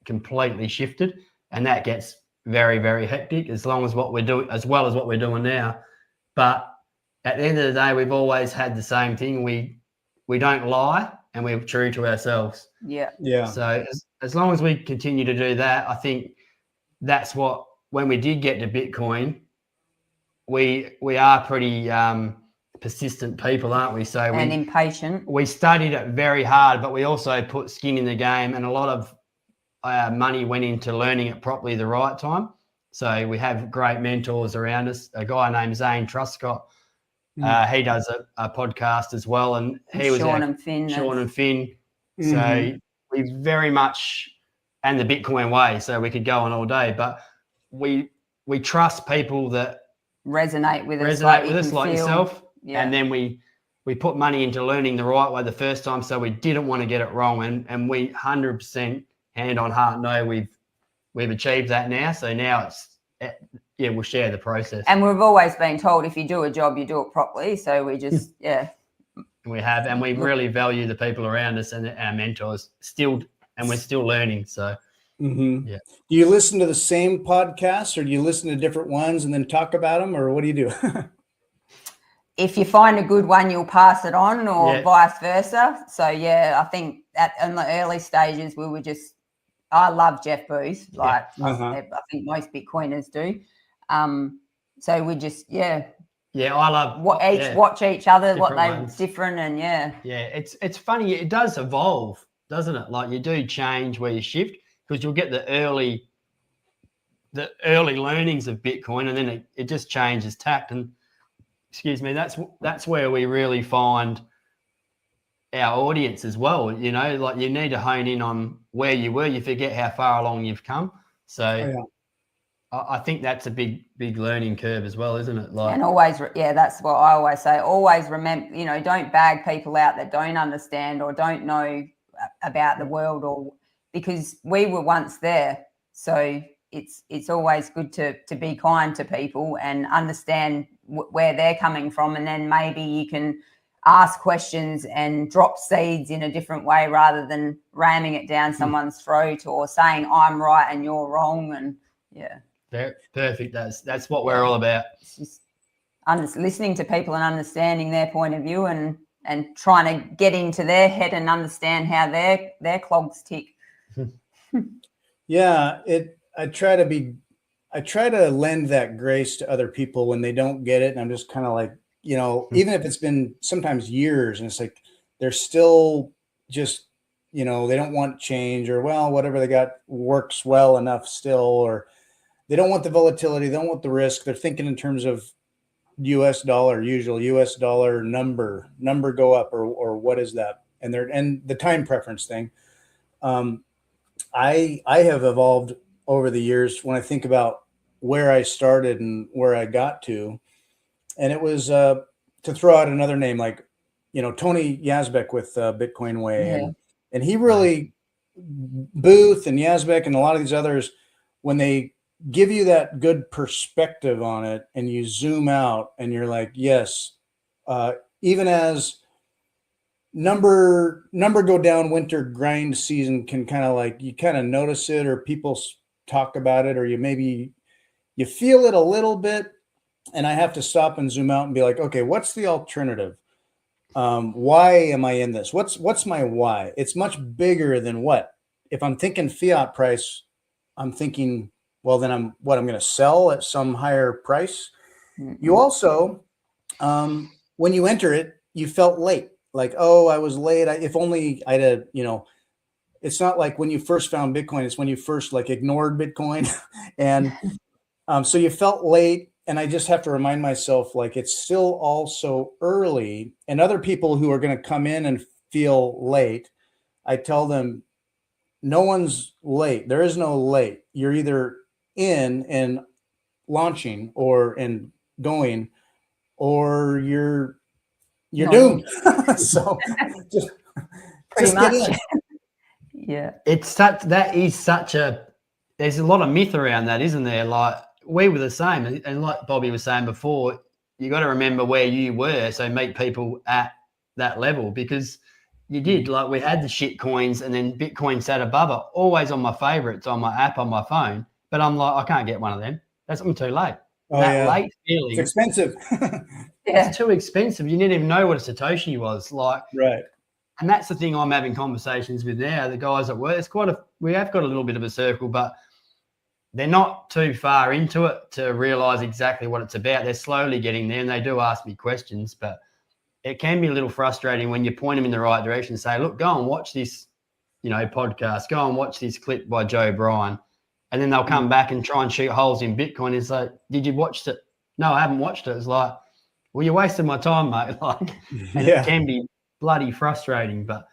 completely shifted, and that gets very, very hectic as well as what we're doing now. But at the end of the day, we've always had the same thing. We don't lie, and we're true to ourselves. Yeah. So as long as we continue to do that, I think that's what, when we did get to Bitcoin, we are pretty persistent people, aren't we? So and impatient. We studied it very hard, but we also put skin in the game, and a lot of money went into learning it properly the right time. So we have great mentors around us. A guy named Zane Truscott, he does a podcast as well, and he was Sean and Finn. So we very much, and the Bitcoin way, so we could go on all day, but we trust people that resonate with us like yourself. Yeah. And then we put money into learning the right way the first time, so we didn't want to get it wrong, and we 100% hand on heart know we've achieved that now. So now it's we'll share the process. And we've always been told if you do a job, you do it properly. So we just we have, and we really value the people around us and our mentors still, and we're still learning. So do you listen to the same podcasts, or do you listen to different ones and then talk about them, or what do you do? If you find a good one, you'll pass it on, or vice versa. So I think in the early stages we were just, I love Jeff Booth, like I think most Bitcoiners do. So we just I love watch each other, what they ones. Different, and it's funny, it does evolve, doesn't it? Like you do change where you shift, because you'll get the early learnings of Bitcoin, and then it just changes tact. And excuse me, that's where we really find our audience as well. You know, like you need to hone in on where you were. You forget how far along you've come. So I think that's a big learning curve as well, isn't it? Like, and always, that's what I always say. Always remember, don't bag people out that don't understand or don't know about the world, or because we were once there. So it's always good to be kind to people and understand where they're coming from, and then maybe you can ask questions and drop seeds in a different way rather than ramming it down someone's throat or saying I'm right and you're wrong. And perfect. That's what we're all about. It's just listening to people and understanding their point of view and trying to get into their head and understand how their clogs tick. I try to lend that grace to other people when they don't get it. And I'm just kind of like, even if it's been sometimes years and it's like, they're still just, they don't want change, or, well, whatever they got works well enough still, or they don't want the volatility. They don't want the risk. They're thinking in terms of US dollar, usual US dollar number go up, or what is that? And the time preference thing. I have evolved over the years when I think about where I started and where I got to. And it was to throw out another name, like, Tony Yazbek with Bitcoin Way. And he really, Booth and Yazbek and a lot of these others, when they give you that good perspective on it and you zoom out and you're like, yes, even as number go down, winter grind season can kind of like, you kind of notice it, or people talk about it, or you feel it a little bit. And I have to stop and zoom out and be like, okay, what's the alternative? Why am I in this? What's my why? It's much bigger than what. If I'm thinking fiat price, I'm thinking, well, then I'm going to sell at some higher price. You also, when you enter it, you felt late. Like, oh, I was late. If only I'd have, it's not like when you first found Bitcoin, it's when you first ignored Bitcoin. And so you felt late. And I just have to remind myself, it's still all so early, and other people who are going to come in and feel late, I tell them, no one's late. There is no late. You're either in and launching or in going, or you're doomed. So just get in. There's a lot of myth around that, isn't there? Like, we were the same, and like Bobbie was saying before, you got to remember where you were, so meet people at that level, because You did. Like we had the shit coins and then Bitcoin sat above it, always on my favorites, on my app, on my phone. But I'm like, I can't get one of them. I'm too late. Oh, That yeah. late It's feeling, expensive. it's too expensive. You didn't even know what a Satoshi was. Like, Right. and that's the thing I'm having conversations with now. The guys at work, we have got a little bit of a circle, but they're not too far into it to realize exactly what it's about. They're slowly getting there, and they do ask me questions, but it can be a little frustrating when you point them in the right direction and say, look, go and watch this, podcast, go and watch this clip by Joe Bryan. And then they'll come back and try and shoot holes in Bitcoin. It's like, did you watch it? No, I haven't watched it. It's like, well, you're wasting my time, mate. And it can be bloody frustrating, but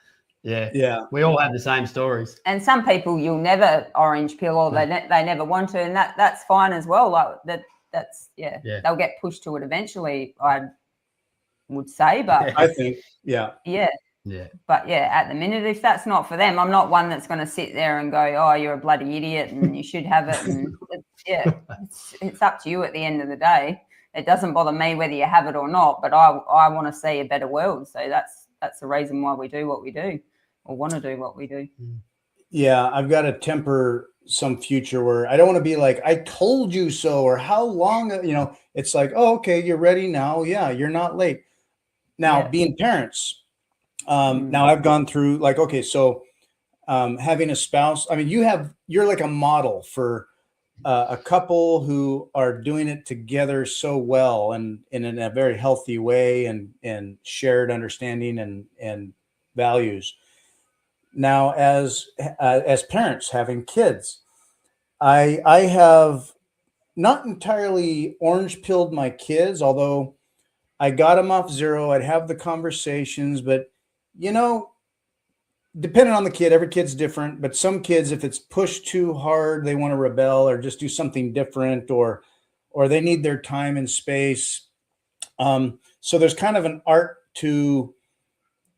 yeah, we all have the same stories. And some people you'll never orange pill, or they never want to, and that's fine as well. Like that's they'll get pushed to it eventually, I would say. But I think But at the minute, if that's not for them, I'm not one that's going to sit there and go, oh, you're a bloody idiot and you should have it. And it's up to you at the end of the day. It doesn't bother me whether you have it or not, but I want to see a better world. So that's the reason why we do what we do, or want to do what we do. Yeah, I've got to temper some future where I don't want to be like, I told you so, or how long, it's like, oh, okay, you're ready now. Yeah, you're not late. Now, being parents, now I've gone through like, okay, so having a spouse, I mean, you're like a model for a couple who are doing it together so well and in a very healthy way and shared understanding and values. Now, as parents having kids, I have not entirely orange pilled my kids, although I got them off zero. I'd have the conversations, but depending on the kid, every kid's different, but some kids, if it's pushed too hard, they want to rebel or just do something different, or they need their time and space. So there's kind of an art to,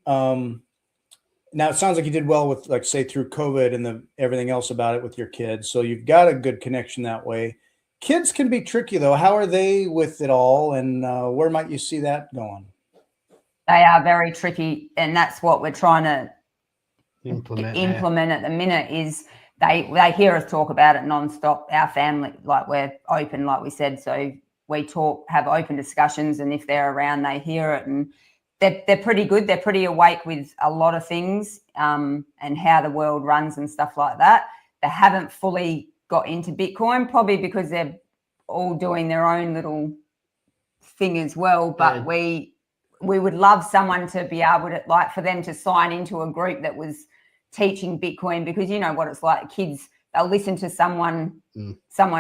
now it sounds like you did well with, like, say, through COVID and everything else about it with your kids. So you've got a good connection that way. Kids can be tricky though. How are they with it all? And where might you see that going? They are very tricky. And that's what we're trying to implement at the minute is they hear us talk about it nonstop. Our family, like, we're open, like we said. So we have open discussions, and if they're around, they hear it, and they're pretty good. They're pretty awake with a lot of things and how the world runs and stuff like that. They haven't fully got into Bitcoin, probably because they're all doing their own little thing as well. But we would love someone to be able to, like, for them to sign into a group that was teaching Bitcoin, because you know what it's like. Kids, they'll listen to someone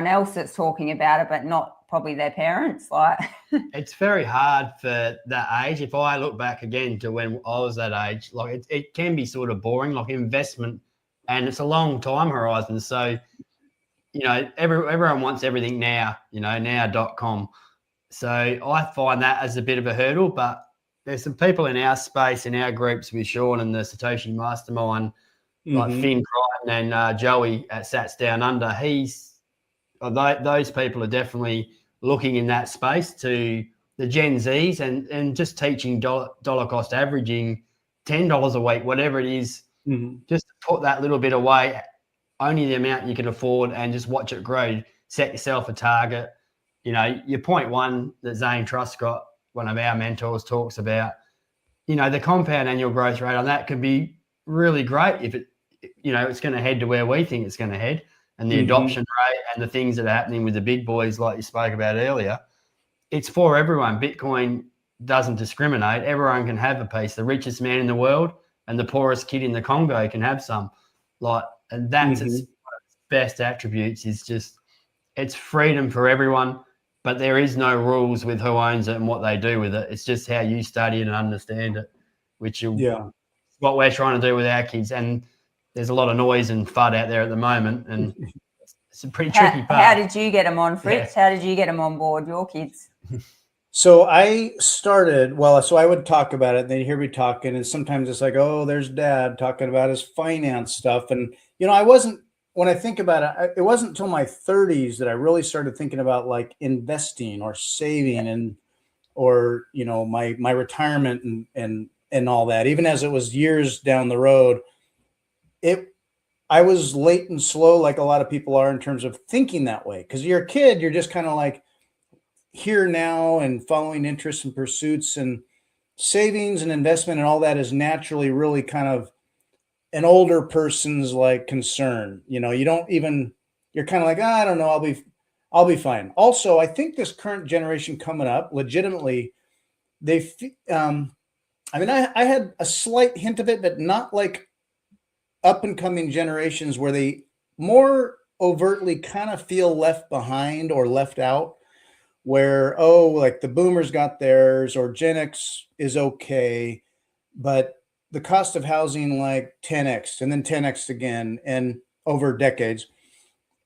else that's talking about it, but not probably their parents. Like, it's very hard for that age. If I look back again to when I was that age, like it can be sort of boring, like investment, and it's a long time horizon. So, everyone wants everything now, now.com. So I find that as a bit of a hurdle, but there's some people in our space, in our groups with Sean and the Satoshi Mastermind, like Finn Crichton and Joey at Sats Down Under. Those people are definitely looking in that space to the Gen Zs and just teaching dollar cost averaging, $10 a week, whatever it is, just to put that little bit away, only the amount you can afford, and just watch it grow. Set yourself a target. Your point one that Zane Truscott, one of our mentors, talks about, the compound annual growth rate on that could be really great if it's going to head to where we think it's going to head, and the adoption rate and the things that are happening with the big boys, like you spoke about earlier. It's for everyone. Bitcoin doesn't discriminate. Everyone can have a piece. The richest man in the world and the poorest kid in the Congo can have some. And that's its best attributes, is just it's freedom for everyone. But there is no rules with who owns it and what they do with it. It's just how you study it and understand it, which is what we're trying to do with our kids. And there's a lot of noise and FUD out there at the moment, and it's a pretty tricky part. How did you get them on, Fritz? How did you get them on board, your kids? So I started, so I would talk about it, and they'd hear me talking, and sometimes it's like, oh, there's Dad talking about his finance stuff. And, I wasn't, when I think about it, it wasn't until my 30s that I really started thinking about, like, investing or saving or my retirement and and all that, even as it was years down the road, I was late and slow, like a lot of people are, in terms of thinking that way. Because you're a kid, you're just kind of like here now and following interests and pursuits, and savings and investment and all that is naturally really kind of an older person's like concern. You know, you're kind of like, I don't know, I'll be fine. Also, I think this current generation coming up, legitimately, I mean, I had a slight hint of it, but not like up and coming generations where they more overtly kind of feel left behind or left out, where, oh, like the boomers got theirs or Gen X is okay, but the cost of housing like 10x and then 10x again and over decades.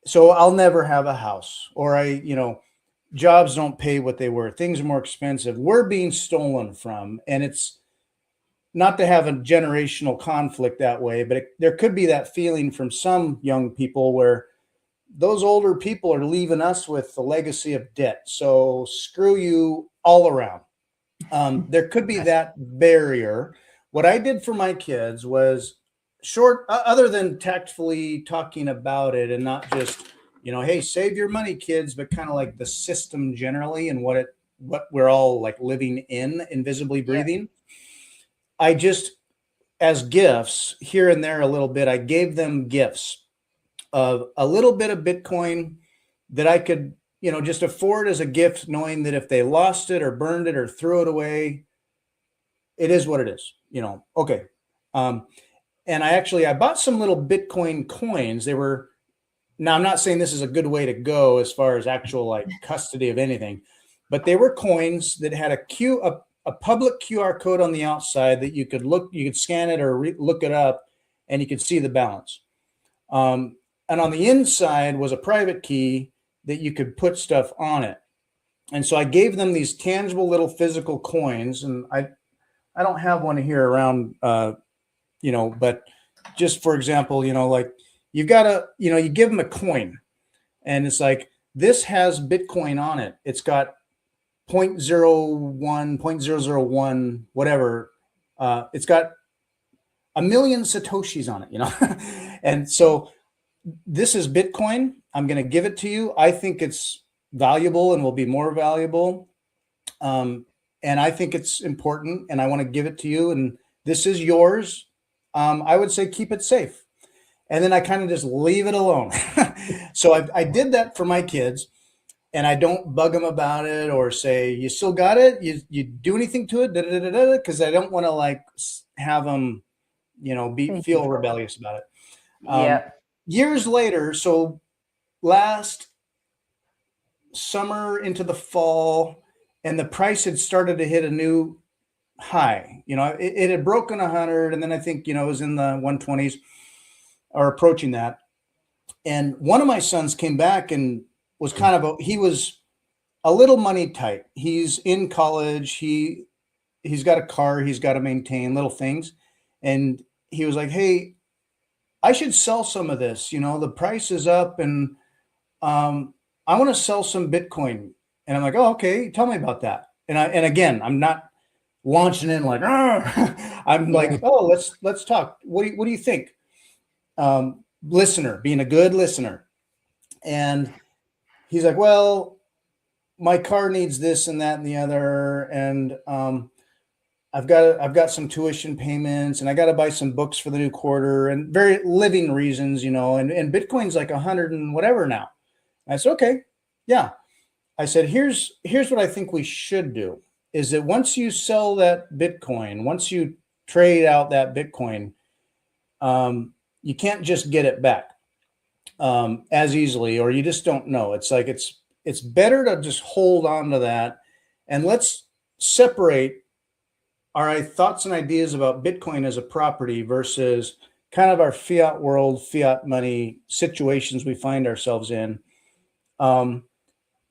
So I'll never have a house, or jobs don't pay what they were. Things are more expensive. We're being stolen from, and it's not to have a generational conflict that way, but there could be that feeling from some young people where those older people are leaving us with the legacy of debt. So screw you all around. There could be that barrier. What I did for my kids was other than tactfully talking about it and not just, hey, save your money, kids, but kind of like the system generally and what we're all like living in, invisibly breathing. Yeah. I just, as gifts here and there a little bit, I gave them gifts of a little bit of Bitcoin that I could, just afford as a gift, knowing that if they lost it or burned it or threw it away, it is what it is, okay. And I bought some little Bitcoin coins. Now I'm not saying this is a good way to go as far as actual like custody of anything, but they were coins that had a public QR code on the outside that you could scan it or look it up and you could see the balance. And on the inside was a private key that you could put stuff on it. And so I gave them these tangible little physical coins, and I don't have one here around, but just for example, like you've got you give them a coin and it's like, this has Bitcoin on it. It's got 0.01, 0.001, whatever. It's got 1 million Satoshis on it, and so this is Bitcoin. I'm going to give it to you. I think it's valuable and will be more valuable. And I think it's important and I want to give it to you. And this is yours. I would say keep it safe. And then I kind of just leave it alone. So I did that for my kids, and I don't bug them about it or say, you still got it? You do anything to it? Because I don't want to like have them, feel rebellious about it. Yeah. Years later, so last summer into the fall, and the price had started to hit a new high. It had broken 100, and then I think, it was in the 120s or approaching that. And one of my sons came back and was he was a little money tight. He's in college. He's got a car. He's got to maintain little things. And he was like, hey, I should sell some of this. The price is up, and I want to sell some Bitcoin. And I'm like, oh, okay, tell me about that. And again, I'm not launching in like, I'm like, oh, let's talk. What do you think? Listener, being a good listener. And he's like, well, my car needs this and that and the other, and I've got some tuition payments, and I got to buy some books for the new quarter, and very living reasons, and Bitcoin's like 100 and whatever now. I said, okay, yeah. I said, here's what I think we should do, is that once you sell that Bitcoin, once you trade out that Bitcoin, you can't just get it back as easily, or you just don't know. It's like, it's better to just hold on to that, and let's separate our thoughts and ideas about Bitcoin as a property versus kind of our fiat world, fiat money situations we find ourselves in.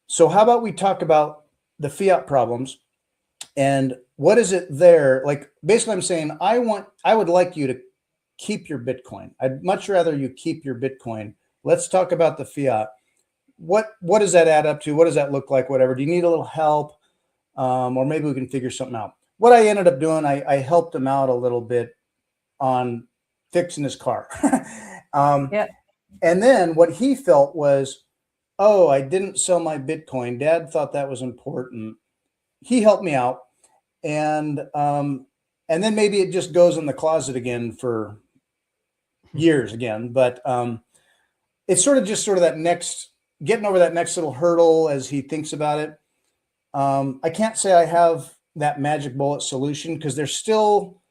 So how about we talk about the fiat problems and what is it there? Like, basically I'm saying, I would like you to keep your Bitcoin. I'd much rather you keep your Bitcoin. Let's talk about the fiat. What does that add up to? What does that look like? Whatever. Do you need a little help? Or maybe we can figure something out. what I ended up doing, I helped him out a little bit on fixing his car. Yeah. And then what he felt was, oh, I didn't sell my Bitcoin. Dad thought that was important. He helped me out. And then maybe it just goes in the closet again for years again. But it's sort of that getting over that next little hurdle as he thinks about it. I can't say I have that magic bullet solution because they're still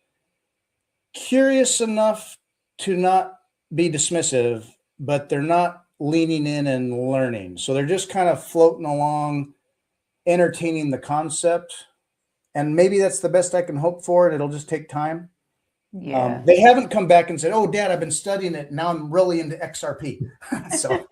curious enough to not be dismissive, but they're not leaning in and learning. So they're just kind of floating along, entertaining the concept. And maybe that's the best I can hope for, and it'll just take time. Yeah. They haven't come back and said, oh, Dad, I've been studying it. Now I'm really into XRP. So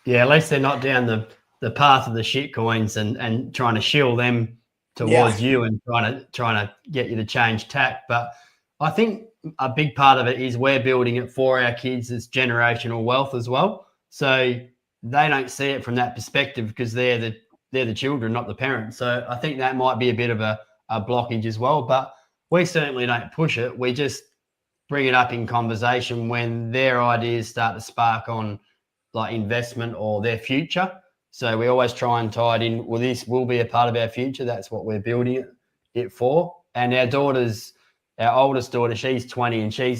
yeah, at least they're not down the path of the shit coins and trying to shield them towards you and trying to get you to change tack. But I think a big part of it is we're building it for our kids as generational wealth as well. So they don't see it from that perspective because they're the children, not the parents. So I think that might be a bit of a blockage as well. But we certainly don't push it. We just bring it up in conversation when their ideas start to spark on like investment or their future. So we always try and tie it in. Well, this will be a part of our future. That's what we're building it for. And our oldest daughter, she's 20 and she's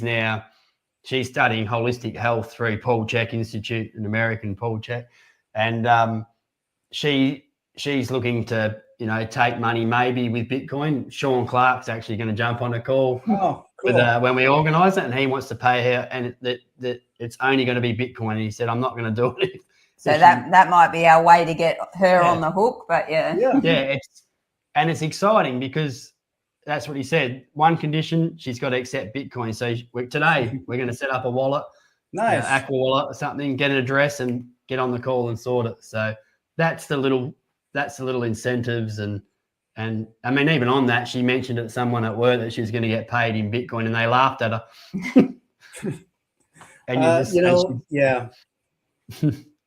studying holistic health through Paul Chek Institute, an American Paul Chek. And she's looking to, take money maybe with Bitcoin. Sean Clark's actually going to jump on a call cool. when we organise it, and he wants to pay her, and that it's only going to be Bitcoin. And he said, I'm not going to do it. So that might be our way to get her on the hook. But yeah, it's exciting because that's what he said. One condition, she's got to accept Bitcoin. So today we're going to set up a wallet, nice Aqua wallet or something, get an address, and get on the call and sort it. So that's the little incentives and I mean, even on that, she mentioned to someone at work that she was going to get paid in Bitcoin, and they laughed at her. And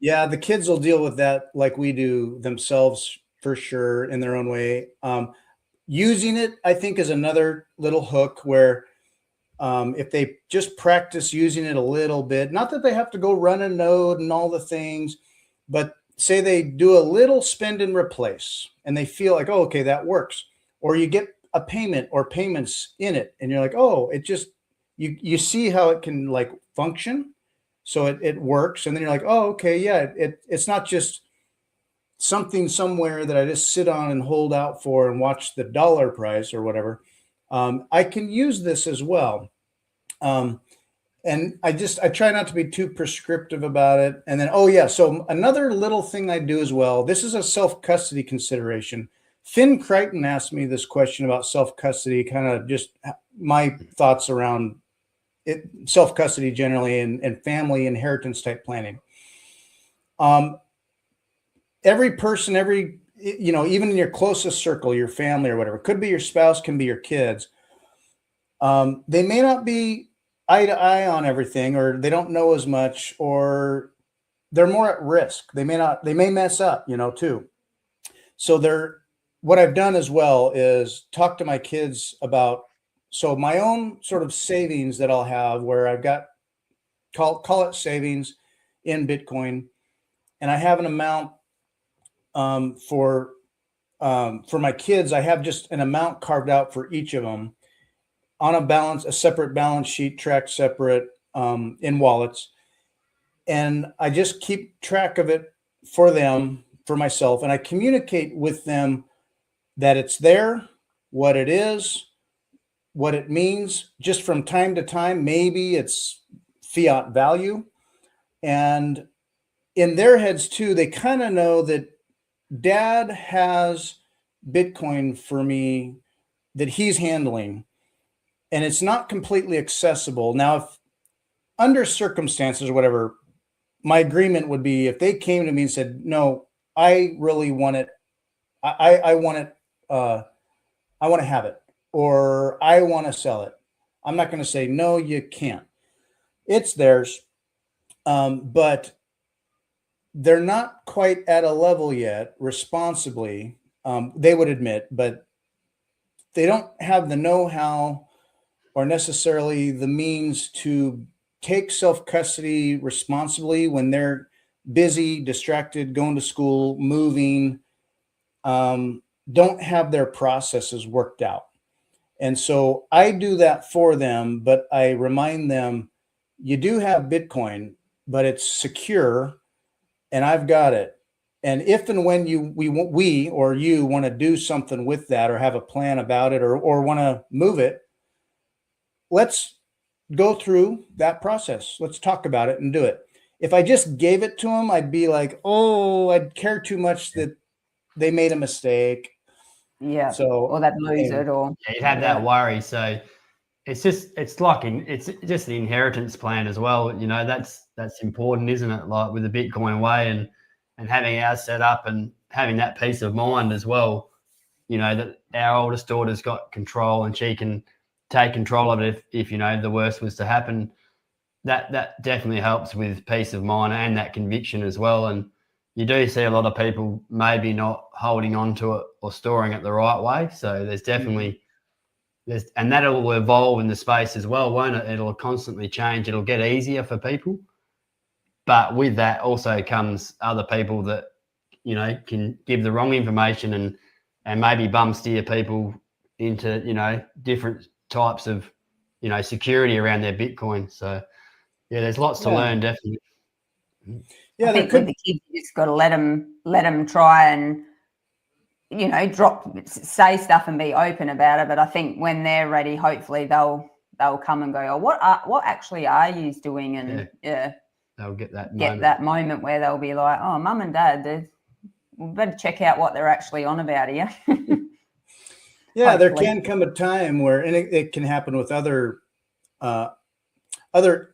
yeah, the kids will deal with that like we do themselves for sure in their own way. Using it, I think, is another little hook where if they just practice using it a little bit, not that they have to go run a node and all the things, but say they do a little spend and replace and they feel like, oh, okay, that works. Or you get a payment or payments in it and you're like, oh, it just, you see how it can like function. So it works. And then you're like, oh, okay, yeah, it's not just something somewhere that I just sit on and hold out for and watch the dollar price or whatever. I can use this as well. And I try not to be too prescriptive about it. And then, so another little thing I do as well, this is a self-custody consideration. Finn Crichton asked me this question about self-custody, kind of just my thoughts around it, self-custody generally and family inheritance type planning. Every person, even in your closest circle, your family or whatever, could be your spouse, can be your kids. They may not be eye to eye on everything, or they don't know as much, or they're more at risk. They may mess up, too. So what I've done as well is talk to my kids about, so my own sort of savings that I'll have where I've got, call it savings in Bitcoin. And I have an amount for my kids. I have just an amount carved out for each of them on a separate balance sheet, tracked separate in wallets. And I just keep track of it for them, for myself. And I communicate with them that it's there, what it is, what it means. Just from time to time, maybe it's fiat value. And in their heads too, they kind of know that Dad has Bitcoin for me that he's handling. And it's not completely accessible. Now, if under circumstances or whatever, my agreement would be if they came to me and said, no, I really want it. I want it. I want to have it, or I want to sell it. I'm not going to say, no, you can't. It's theirs. But they're not quite at a level yet responsibly. They would admit, but they don't have the know-how or necessarily the means to take self-custody responsibly when they're busy, distracted, going to school, moving, don't have their processes worked out. And so I do that for them, but I remind them, you do have Bitcoin, but it's secure and I've got it. And if and when we or you want to do something with that or have a plan about it or want to move it, let's go through that process. Let's talk about it and do it. If I just gave it to them, I'd be like, oh, I'd care too much that they made a mistake. Yeah. So, or they'd lose it, or yeah, you'd have that worry. So it's just it's the inheritance plan as well. You know, that's important, isn't it? Like with the Bitcoin way and having ours set up and having that peace of mind as well. You know, that our oldest daughter's got control and she can take control of it if you know the worst was to happen. That definitely helps with peace of mind and that conviction as well. And you do see a lot of people maybe not holding on to it or storing it the right way. So there's definitely and that'll evolve in the space as well, won't it? It'll constantly change. It'll get easier for people. But with that also comes other people that, you know, can give the wrong information and maybe bum steer people into, you know, different types of, you know, security around their Bitcoin. So, yeah, there's lots to learn, definitely. Yeah, I think with the kids, you just got to let them try and, you know, say stuff and be open about it. But I think when they're ready, hopefully they'll come and go, oh, what actually are you doing? And they'll get that moment where they'll be like, oh, mum and dad, we better check out what they're actually on about here. Yeah, there can come a time where, and it can happen with other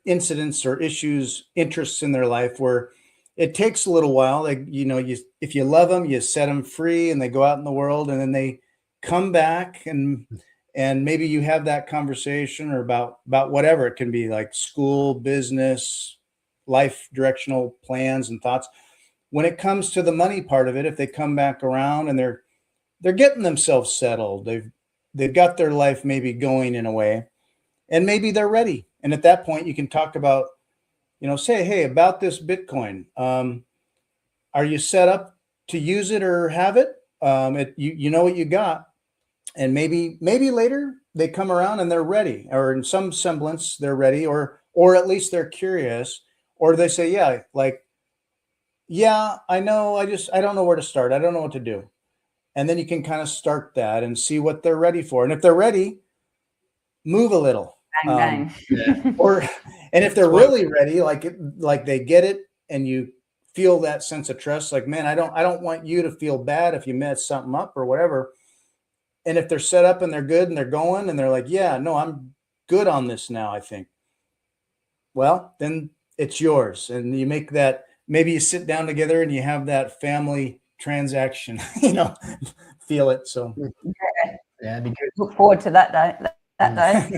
incidents or issues, interests in their life, where it takes a little while. Like, you know, if you love them, you set them free and they go out in the world and then they come back and maybe you have that conversation or about whatever. It can be like school, business, life directional plans and thoughts. When it comes to the money part of it, if they come back around and they're getting themselves settled, they've got their life maybe going in a way, and maybe they're ready. And at that point, you can talk about, you know, say, hey, about this Bitcoin, are you set up to use it or have it? You know what you got, and maybe later they come around and they're ready, or in some semblance they're ready, or at least they're curious, or they say, yeah, like, yeah, I know, I don't know where to start. I don't know what to do. And then you can kind of start that and see what they're ready for. And if they're ready, move a little. Bang, bang. And if they're really ready, like they get it, and you feel that sense of trust, like, man, I don't want you to feel bad if you mess something up or whatever. And if they're set up and they're good and they're going and they're like, yeah, no, I'm good on this now, I think. Well, then it's yours. And you make that, maybe you sit down together and you have that family transaction, you know, feel it. So yeah, be good. Look forward to that day. That's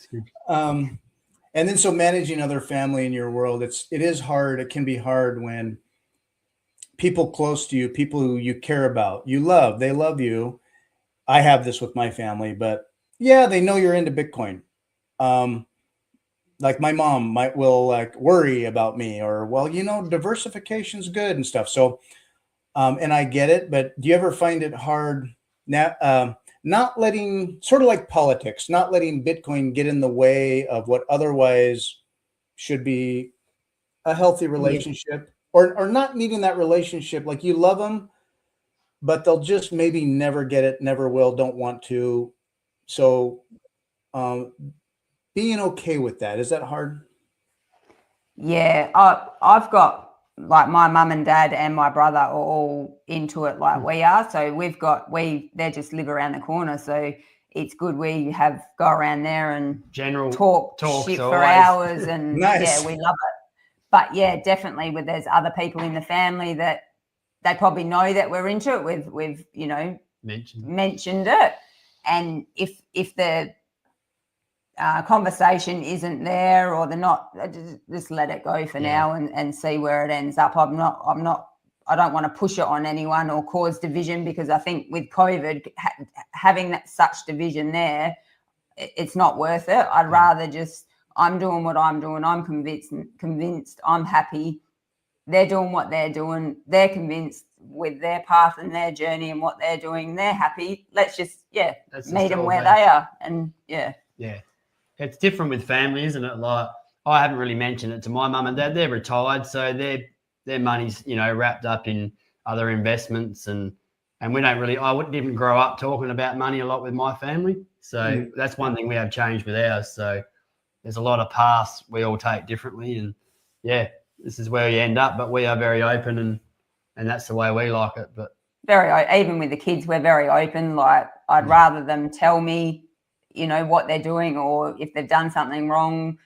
good. And then so managing other family in your world, it is hard. It can be hard when people close to you, people who you care about, you love, they love you. I have this with my family, but yeah, they know you're into Bitcoin. Like my mom will like worry about me, or, well, you know, diversification's good and stuff. So, and I get it, but do you ever find it hard now, not letting, sort of like politics, not letting Bitcoin get in the way of what otherwise should be a healthy relationship, or not needing that relationship? Like, you love them, but they'll just maybe never get it, never will, don't want to. So, being okay with that, is that hard? Yeah, I've got, like, my mum and dad and my brother are all into it like we are. So they just live around the corner. So it's good. We go around there and talk shit for hours, and nice. Yeah, we love it. But yeah, definitely there's other people in the family that they probably know that we're into it. We've you know, mentioned it. And if the conversation isn't there, or they're not, just let it go for now and see where it ends up. I I don't want to push it on anyone or cause division, because I think with COVID, having that such division there, it's not worth it. I'd rather just, I'm doing what I'm doing. I'm convinced, I'm happy. They're doing what they're doing. They're convinced with their path and their journey and what they're doing. They're happy. Let's just, meet them where they are. And yeah. It's different with family, isn't it? Like, I haven't really mentioned it to my mum and dad. They're retired, so their money's, wrapped up in other investments, and we don't really, I wouldn't even grow up talking about money a lot with my family. So that's one thing we have changed with ours. So there's a lot of paths we all take differently, and this is where you end up, but we are very open, and that's the way we like it. But even with the kids, we're very open. Like, I'd rather them tell me, what they're doing, or if they've done something wrong,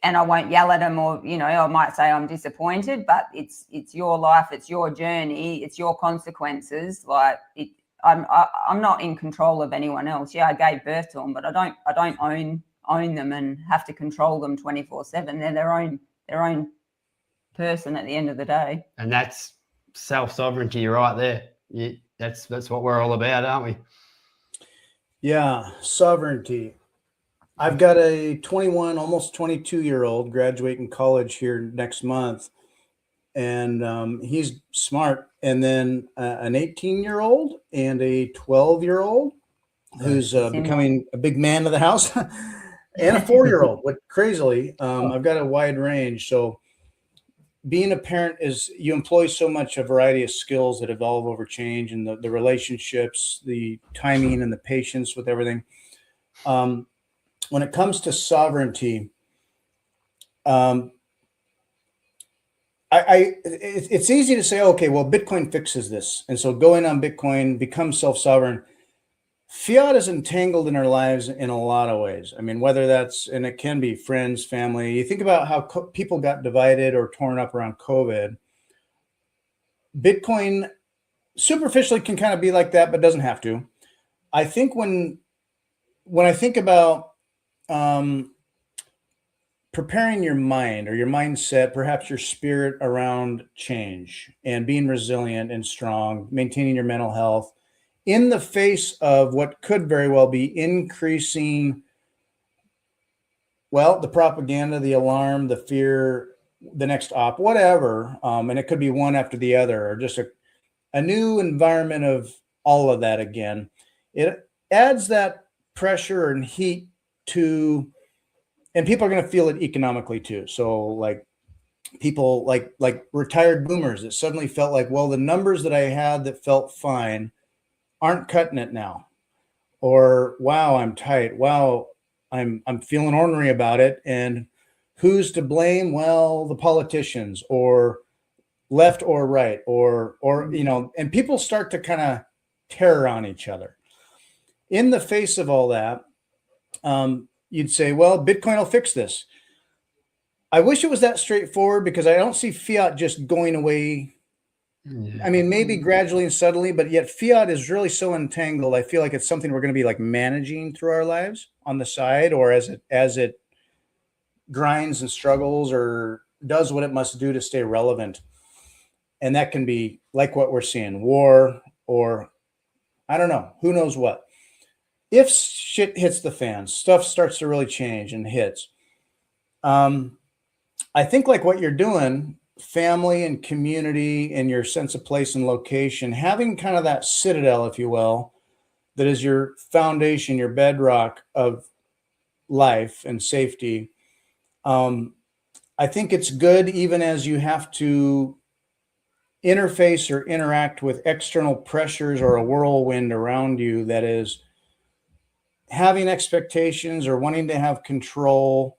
and I won't yell at them, or, I might say I'm disappointed, but it's your life, it's your journey, it's your consequences. Like, I'm not in control of anyone else. Yeah, I gave birth to them, but I don't own them and have to control them 24/7. They're their own person at the end of the day. And that's self-sovereignty right there. That's what we're all about, aren't we? Yeah, sovereignty. I've got a 21, almost 22-year-old graduating college here next month, and he's smart. And then an 18-year-old and a 12-year-old who's becoming a big man of the house, and a 4-year-old. What crazily, I've got a wide range. So being a parent is, you employ so much a variety of skills that evolve over change, and the relationships, the timing, and the patience with everything. When it comes to sovereignty, it's easy to say, okay, well, Bitcoin fixes this, and so going on Bitcoin becomes self-sovereign. Fiat is entangled in our lives in a lot of ways. I mean, whether that's, and it can be friends, family. You think about how people got divided or torn up around COVID. Bitcoin superficially can kind of be like that, but doesn't have to. I think when I think about preparing your mind or your mindset, perhaps your spirit around change and being resilient and strong, maintaining your mental health in the face of what could very well be increasing, the propaganda, the alarm, the fear, the next op, whatever. And it could be one after the other, or just a new environment of all of that again. It adds that pressure and heat to, and people are going to feel it economically too. So like people like retired boomers that suddenly felt like, well, the numbers that I had that felt fine aren't cutting it now. Or, wow, I'm tight. Wow, I'm feeling ornery about it. And who's to blame? Well, the politicians, or left or right, or and people start to kind of tear on each other. In the face of all that, you'd say, well, Bitcoin will fix this. I wish it was that straightforward, because I don't see fiat just going away. I mean, maybe gradually and subtly, but yet fiat is really so entangled. I feel like it's something we're going to be like managing through our lives on the side, or as it grinds and struggles or does what it must do to stay relevant. And that can be like what we're seeing, war, or I don't know, who knows what. If shit hits the fan, stuff starts to really change and hits. I think like what you're doing, family and community and your sense of place and location, having kind of that citadel, if you will, that is your foundation, your bedrock of life and safety. I think it's good, even as you have to interface or interact with external pressures or a whirlwind around you that is having expectations or wanting to have control.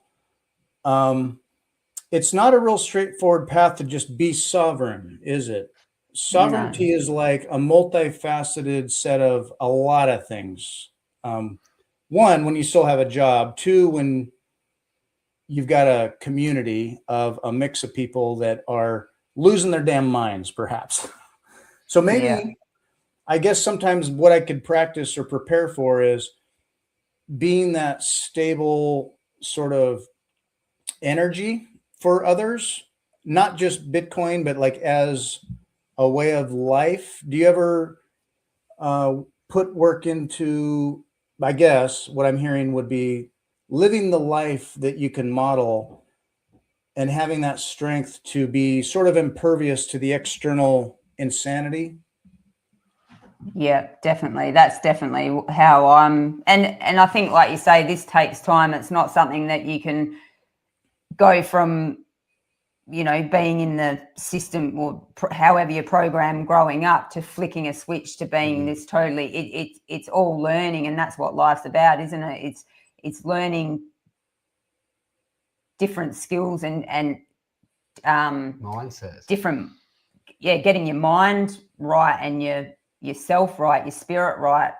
It's not a real straightforward path to just be sovereign, is it? Sovereignty is like a multifaceted set of a lot of things. One, when you still have a job. Two, when you've got a community of a mix of people that are losing their damn minds, perhaps. So maybe, I guess sometimes what I could practice or prepare for is being that stable sort of energy for others, not just Bitcoin, but like as a way of life? Do you ever put work into, I guess what I'm hearing would be living the life that you can model and having that strength to be sort of impervious to the external insanity? Yeah, definitely. That's definitely how I'm, and I think, like you say, this takes time. It's not something that you can go from, being in the system or however you're programmed growing up to flicking a switch to being this totally. It's all learning, and that's what life's about, isn't it? It's learning different skills and mindsets, different, getting your mind right and yourself right, your spirit right.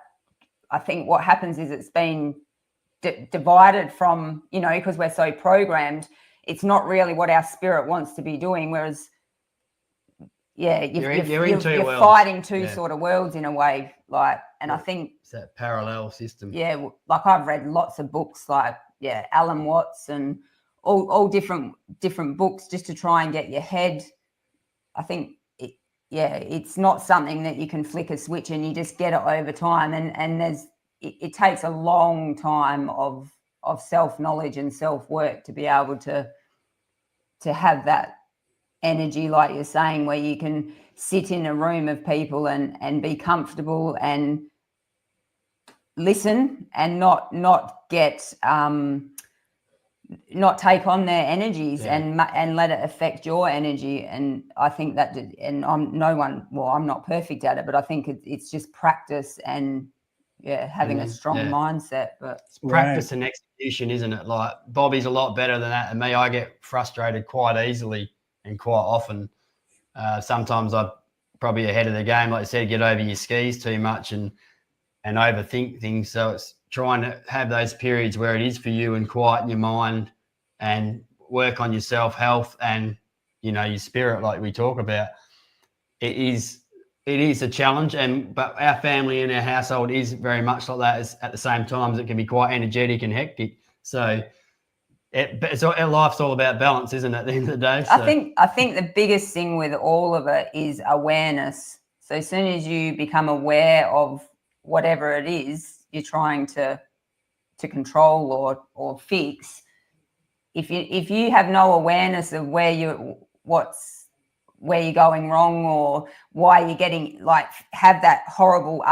I think what happens is it's been divided from, because we're so programmed, it's not really what our spirit wants to be doing. Whereas, you're fighting two sort of worlds in a way. Like, and I think it's that parallel system. Yeah, like I've read lots of books, like Alan Watts and all different books, just to try and get your head. I think it's not something that you can flick a switch and you just get it over time. And it takes a long time of self-knowledge and self-work to be able to have that energy, like you're saying, where you can sit in a room of people and be comfortable and listen and not get not take on their energies and let it affect your energy. And I think that, and I'm not perfect at it, but I think it's just practice and having a strong mindset. But it's practice and execution, isn't it? Like Bobbie's a lot better than that, and me, I get frustrated quite easily and quite often. Sometimes I'm probably ahead of the game, like I said, get over your skis too much and overthink things. So it's trying to have those periods where it is for you and quieten your mind and work on your self-health and, your spirit, like we talk about. It is a challenge, but our family and our household is very much like that. At the same time, it can be quite energetic and hectic. So life's all about balance, isn't it, at the end of the day? So. I think the biggest thing with all of it is awareness. So as soon as you become aware of whatever it is you're trying to control or fix, if you have no awareness of where you're going wrong or why you're getting, like, have that horrible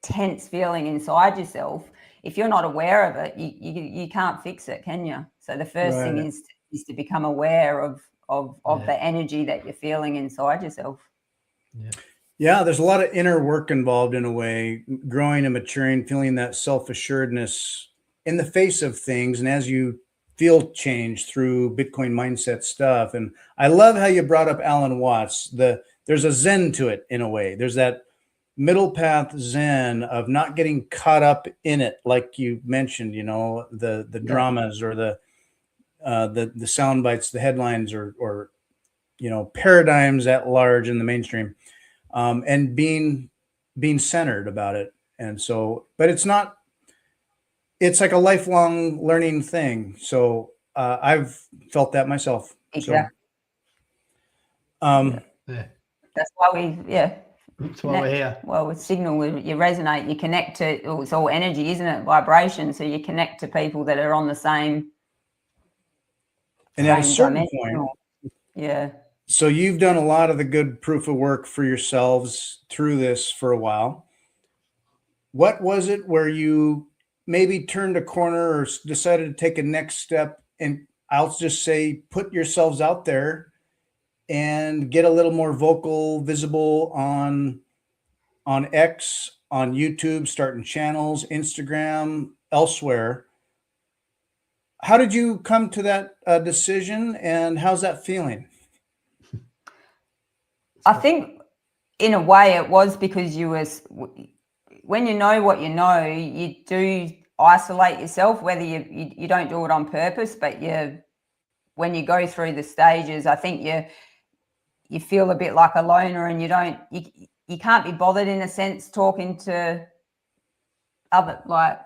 tense feeling inside yourself, if you're not aware of it, you can't fix it, can you? So the first thing is to become aware of the energy that you're feeling inside yourself. Yeah, there's a lot of inner work involved, in a way, growing and maturing, feeling that self-assuredness in the face of things. And as you feel change through Bitcoin mindset stuff. And I love how you brought up Alan Watts. There's a Zen to it, in a way. There's that middle path Zen of not getting caught up in it, like you mentioned, the dramas or the sound bites, the headlines, or paradigms at large in the mainstream. And being centered about it. And so, but it's like a lifelong learning thing. So I've felt that myself. Exactly. So, that's why that's why we're here. Well, with Signal, you resonate, you connect to, it's all energy, isn't it? Vibration. So you connect to people that are on the same. And at a certain point, so you've done a lot of the good proof of work for yourselves through this for a while. What was it where you maybe turned a corner or decided to take a next step? And I'll just say, put yourselves out there and get a little more vocal, visible on X, on YouTube, starting channels, Instagram, elsewhere. How did you come to that decision, and how's that feeling? I think in a way it was because when you know what you know, you do isolate yourself, whether you don't do it on purpose, but when you go through the stages, I think you feel a bit like a loner, and you can't be bothered, in a sense, talking to other, like,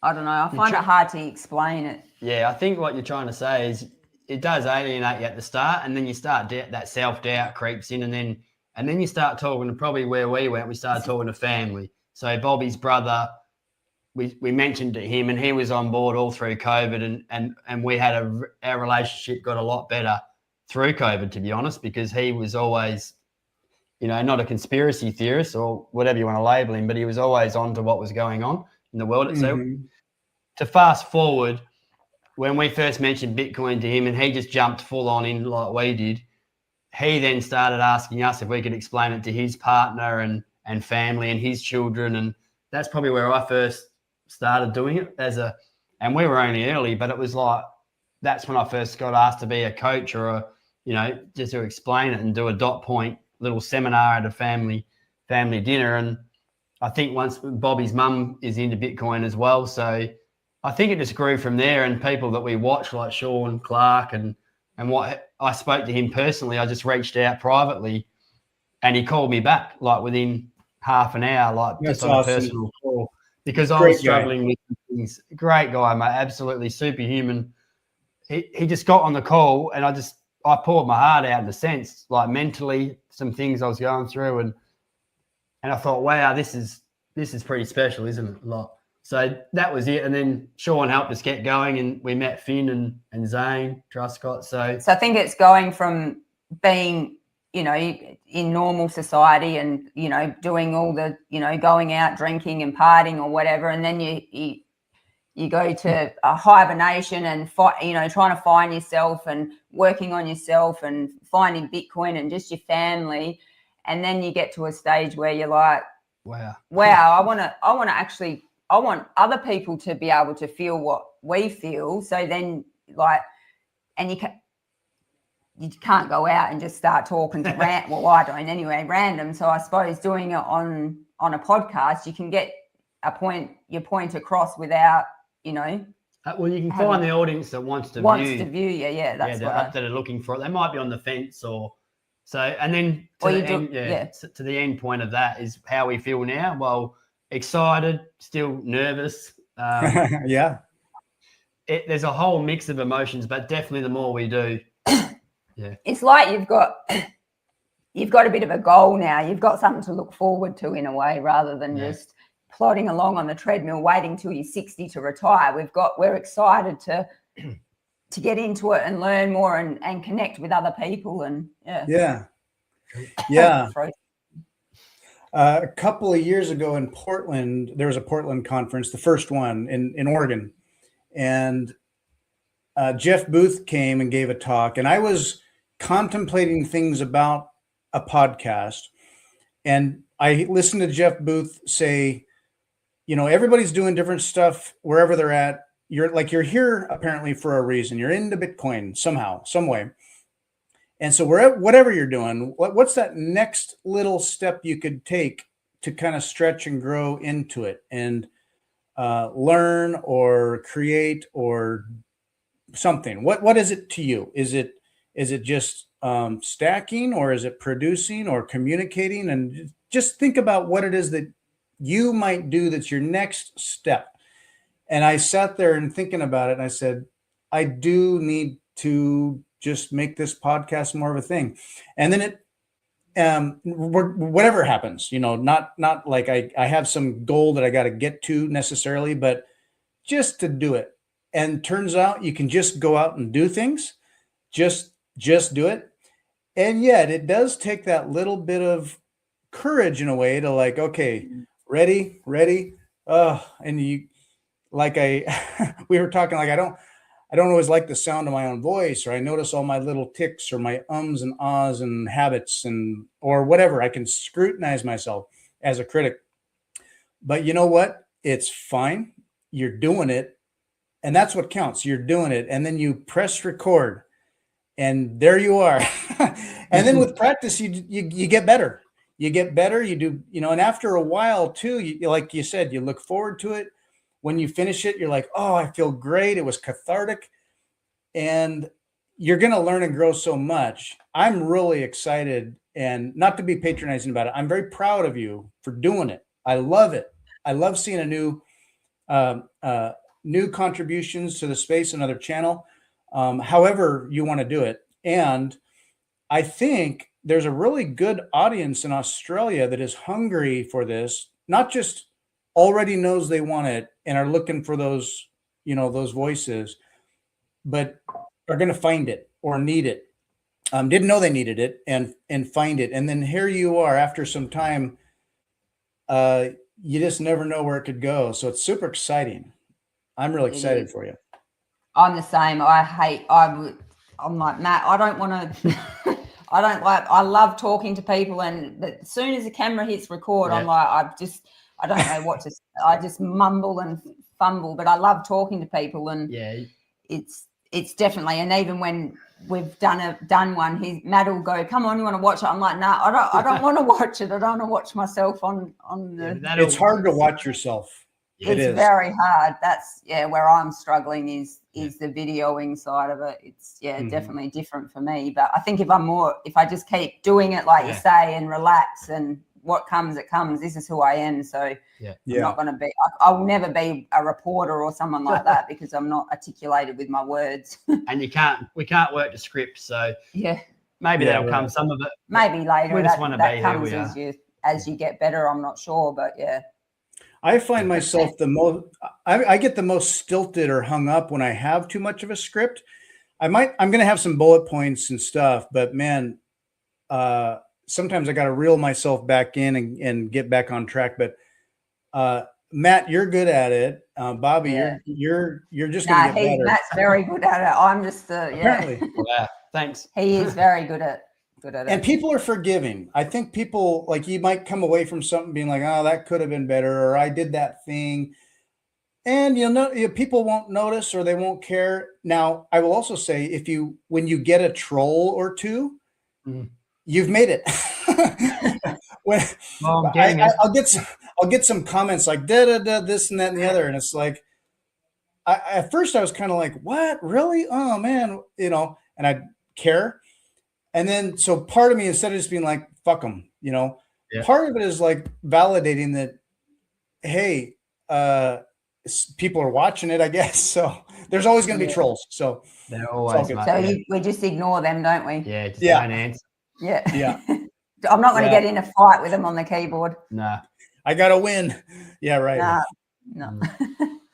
I don't know, I find it hard to explain it. Yeah, I think what you're trying to say is it does alienate you at the start, and then you start that self-doubt creeps in, and then And then you start talking to probably where we went, we started talking to family. So Bobbie's brother, we mentioned to him, and he was on board all through COVID, and we had our relationship got a lot better through COVID, to be honest, because he was always, not a conspiracy theorist or whatever you want to label him, but he was always on to what was going on in the world. So to fast forward, when we first mentioned Bitcoin to him and he just jumped full on in like we did, he then started asking us if we could explain it to his partner and family and his children. And that's probably where I first started doing it and we were only early, but it was like, that's when I first got asked to be a coach or just to explain it and do a dot point little seminar at a family dinner. And I think once Bobbie's mum is into Bitcoin as well. So I think it just grew from there, and people that we watch like Sean Clark and what I spoke to him personally, I just reached out privately and he called me back like within half an hour, like That's just on awesome. a personal call, because I was struggling with things. Great guy, mate, absolutely superhuman. He just got on the call and I poured my heart out in a sense, like mentally, some things I was going through, and I thought, wow, this is pretty special, isn't it? Like, so that was it. And then Sean helped us get going, and we met Finn and Zane Truscott. So I think it's going from being, in normal society and, doing all the, going out drinking and partying or whatever. And then you go to a hibernation and, trying to find yourself and working on yourself and finding Bitcoin and just your family. And then you get to a stage where you're like, wow, I want other people to be able to feel what we feel. So then and you can't go out and just start talking to well, I don't anyway, random. So I suppose doing it on a podcast, you can get your point across without, well, you can find the audience that wants to view. Yeah, that's that are looking for it. They might be on the fence or so. And then to the end point of that is how we feel now. Well, excited, still nervous. Yeah. There's a whole mix of emotions, but definitely the more we do, yeah. It's like you've got a bit of a goal now. You've got something to look forward to in a way, rather than just plodding along on the treadmill, waiting till you're 60 to retire. We're excited to get into it and learn more and connect with other people. And yeah. A couple of years ago in Portland, there was a Portland conference, the first one in Oregon, and Jeff Booth came and gave a talk, and I was contemplating things about a podcast, and I listened to Jeff Booth say, everybody's doing different stuff wherever they're at. You're here apparently for a reason. You're into Bitcoin somehow, some way. And so whatever you're doing, what's that next little step you could take to kind of stretch and grow into it and learn or create or something? What is it to you? Is it just stacking, or is it producing or communicating? And just think about what it is that you might do that's your next step. And I sat there and thinking about it, and I said, I do need to just make this podcast more of a thing. And then whatever happens, not like I have some goal that I got to get to necessarily, but just to do it. And turns out you can just go out and do things, just do it. And yet it does take that little bit of courage in a way to like, okay, ready. And you, like we were talking, like, I don't always like the sound of my own voice, or I notice all my little tics or my ums and ahs and habits or whatever. I can scrutinize myself as a critic, but you know what? It's fine. You're doing it. And that's what counts. You're doing it. And then you press record and there you are. And then with practice, you get better. You get better. You do, and after a while too, like you said, you look forward to it. When you finish it, you're like, oh, I feel great. It was cathartic. And you're going to learn and grow so much. I'm really excited, and not to be patronizing about it, I'm very proud of you for doing it. I love it. I love seeing new contributions to the space, another channel, however you want to do it. And I think there's a really good audience in Australia that is hungry for this, not just already knows they want it and are looking for those, those voices, but are going to find it or need it. Didn't know they needed it and find it. And then here you are after some time, you just never know where it could go. So it's super exciting. I'm really excited for you. I'm the same. I'm like, Matt, I don't want to, I love talking to people. But as soon as the camera hits record, I'm like, I don't know what to say. I just mumble and fumble, but I love talking to people. And it's definitely, and even when we've done one, Matt will go, come on, you want to watch it? I'm like, nah, I don't want to watch it. I don't want to watch myself on the. It's hard to watch yourself. It's very hard. That's where I'm struggling is the videoing side of it. It's definitely different for me. But I think if I just keep doing it like you say and relax and what comes, it comes. This is who I am. So I'm not going to be. I will never be a reporter or someone like that because I'm not articulated with my words. And we can't work the script. So maybe that'll come. Some of it. Maybe later. We just want to be comes here. As you get better. I'm not sure, but I find myself I get the most stilted or hung up when I have too much of a script. I'm going to have some bullet points and stuff, but man, sometimes I got to reel myself back in and get back on track. But Matt, you're good at it. Bobbie, you're just going to get better. Matt's very good at it. I'm just apparently. Yeah, thanks. He is very good at it. And people are forgiving. I think people, like, you might come away from something being like, oh, that could have been better, or I did that thing. And people won't notice or they won't care. Now, I will also say, when you get a troll or two, you've made it. I'll get some comments like this and that and the other, and it's like, at first I was kind of like, what, really? Oh man, and I care. And then, so part of me, instead of just being like, fuck them, part of it is like validating that, hey, people are watching it, I guess. So there's always going to be trolls. So they're always. We just ignore them, don't we? Yeah. Just don't answer. Yeah. I'm not going to get in a fight with them on the keyboard. No. I got to win. Yeah, right. No.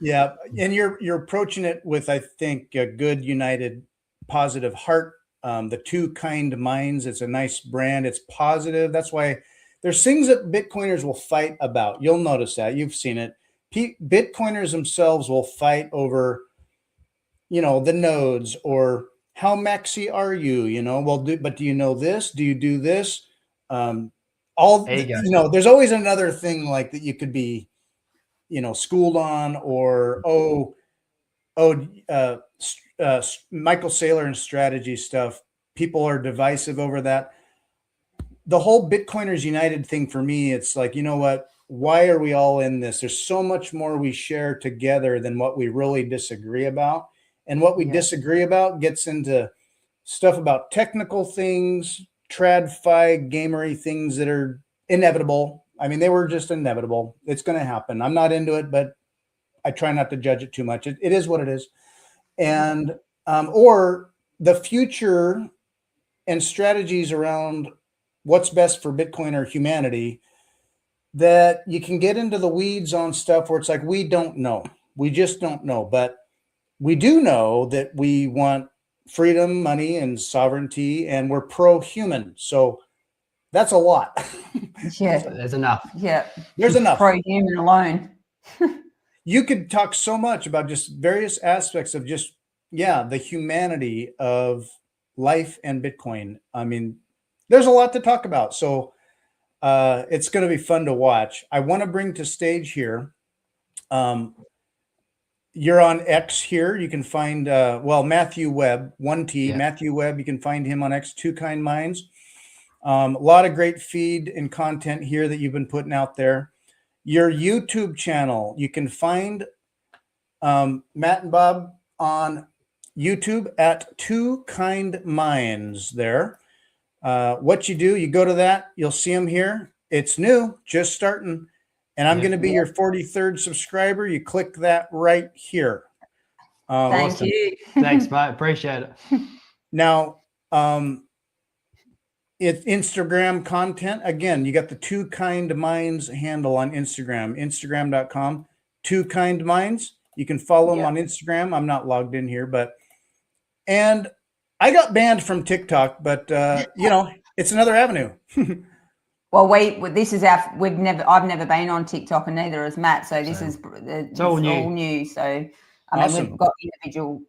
Yeah. And you're approaching it with, I think, a good, united, positive heart. The Two Kind Minds. It's a nice brand. It's positive. That's why there's things that Bitcoiners will fight about. You'll notice that. You've seen it. Bitcoiners themselves will fight over, the nodes or how maxi are you, but do you know this? Do you do this? There's always another thing like that you could be, schooled on, or, Michael Saylor and strategy stuff. People are divisive over that. The whole Bitcoiners United thing for me, it's like, you know what? Why are we all in this? There's so much more we share together than what we really disagree about. And what we disagree about gets into stuff about technical things, tradfi, gamery things that are inevitable. I mean, they were just inevitable. It's going to happen. I'm not into it, but I try not to judge it too much. It is what it is. And or the future and strategies around what's best for Bitcoin or humanity, that you can get into the weeds on stuff where it's like, we don't know. We just don't know. But we do know that we want freedom, money, and sovereignty, and we're pro-human. So that's a lot. Yeah. There's enough. Yeah. There's enough. Pro-human alone. You could talk so much about just various aspects of just, the humanity of life and Bitcoin. I mean, there's a lot to talk about. So it's going to be fun to watch. I want to bring to stage here. You're on X here. You can find, Matthew Webb, 1T, Matthew Webb. You can find him on X, Two Kind Minds. A lot of great feed and content here that you've been putting out there. Your YouTube channel, you can find Matt and Bob on YouTube at Two Kind Minds there. What you do, you go to that, you'll see them here. It's new, just starting. And I'm going to be your 43rd subscriber. You click that right here. Thank you. Thanks, mate. Appreciate it. Now, It's Instagram content. Again, you got the Two Kind Minds handle on Instagram, instagram.com, Two Kind Minds. You can follow them on Instagram. I'm not logged in here, and I got banned from TikTok, but it's another avenue. Well, this is I've never been on TikTok, and neither has Matt. So this is it's all new. So Awesome. We've got individual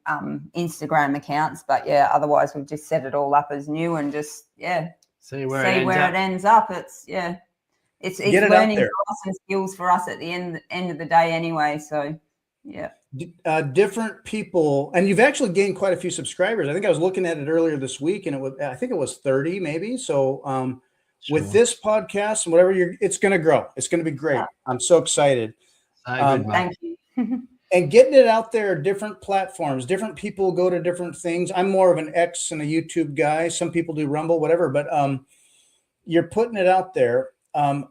Instagram accounts, but otherwise we've just set it all up as new and just see where it ends up. It's learning and skills for us at the end of the day anyway. So different people, and you've actually gained quite a few subscribers. I think I was looking at it earlier this week, and I think it was 30 maybe. So with this podcast and whatever it's going to grow. It's going to be great. I'm so excited. Thank you. And getting it out there, different platforms, different people go to different things. I'm more of an X and a YouTube guy. Some people do Rumble, whatever, but you're putting it out there. I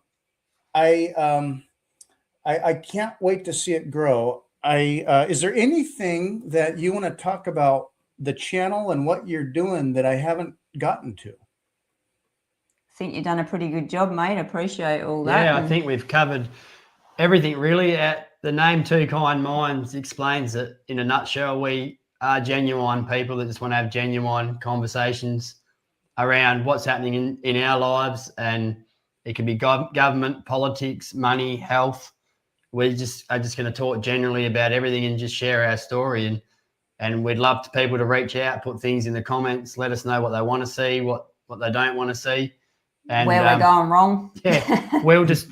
can't wait to see it grow. Is there anything that you want to talk about the channel and what you're doing that I haven't gotten to? I think you've done a pretty good job, mate. Appreciate all that. Yeah, I think we've covered everything really. The name Two Kind Minds explains it in a nutshell. We are genuine people that just want to have genuine conversations around what's happening in our lives, and it can be government, politics, money, health. We are just going to talk generally about everything and just share our story. And we'd love for people to reach out, put things in the comments, let us know what they want to see, what they don't want to see. And where we're going wrong. Yeah, we're just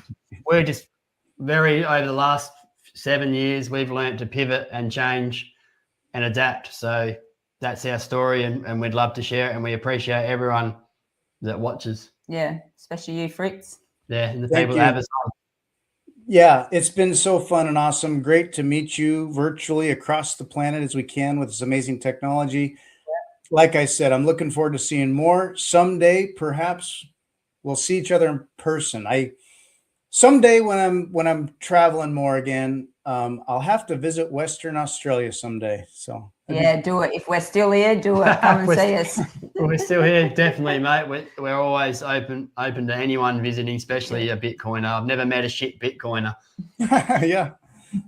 very, over the last 7 years, we've learned to pivot and change and adapt. So that's our story, and we'd love to share it, and we appreciate everyone that watches. Yeah, especially you, Fritz. Yeah, and the people that have us on. Yeah, it's been so fun and awesome. Great to meet you virtually across the planet as we can with this amazing technology. Like I said, I'm looking forward to seeing more. Someday, perhaps we'll see each other in person. Someday when I'm traveling more again, I'll have to visit Western Australia someday. So do it. If we're still here, do it. Come and see us. We're still here, definitely, mate. We're always open to anyone visiting, especially a Bitcoiner. I've never met a shit Bitcoiner. Yeah,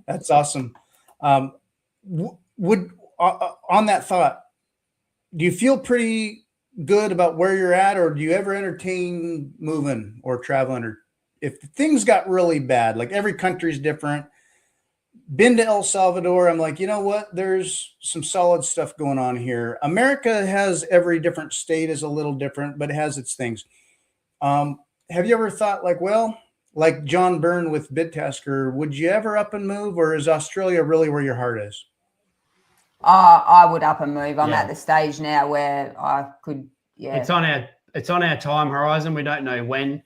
that's awesome. On that thought, do you feel pretty good about where you're at, or do you ever entertain moving or traveling, or if things got really bad? Like, every country's different. Been to El Salvador. I'm like, you know what? There's some solid stuff going on here. America has, every different state is a little different, but it has its things. Have you ever thought like John Byrne with BitTasker, would you ever up and move, or is Australia really where your heart is? I would up and move. I'm at the stage now where I could. Yeah, it's on our time horizon. We don't know when.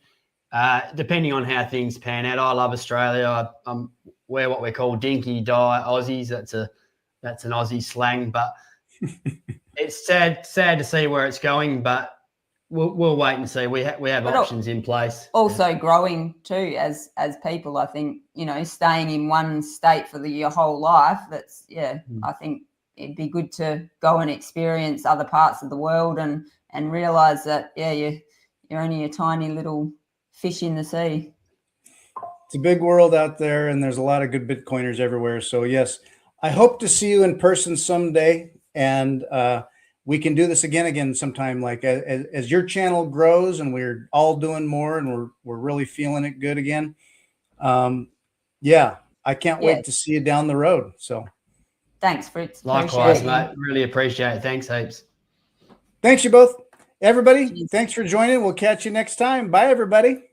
Depending on how things pan out. I love Australia. We're what we call dinky die Aussies. That's an Aussie slang, but it's sad to see where it's going. But we'll wait and see. We have options in place. Also growing too as people. I think staying in one state for your whole life. I think it'd be good to go and experience other parts of the world and realize that you're only a tiny little fish in the sea. It's a big world out there, and there's a lot of good Bitcoiners everywhere. So yes, I hope to see you in person someday, and we can do this again sometime. Like as your channel grows and we're all doing more, and we're really feeling it good again. I can't wait to see you down the road. So thanks, Fritz. Likewise, mate. Really appreciate it. Thanks heaps. Thanks, you both. Everybody, thanks for joining. We'll catch you next time. Bye, everybody.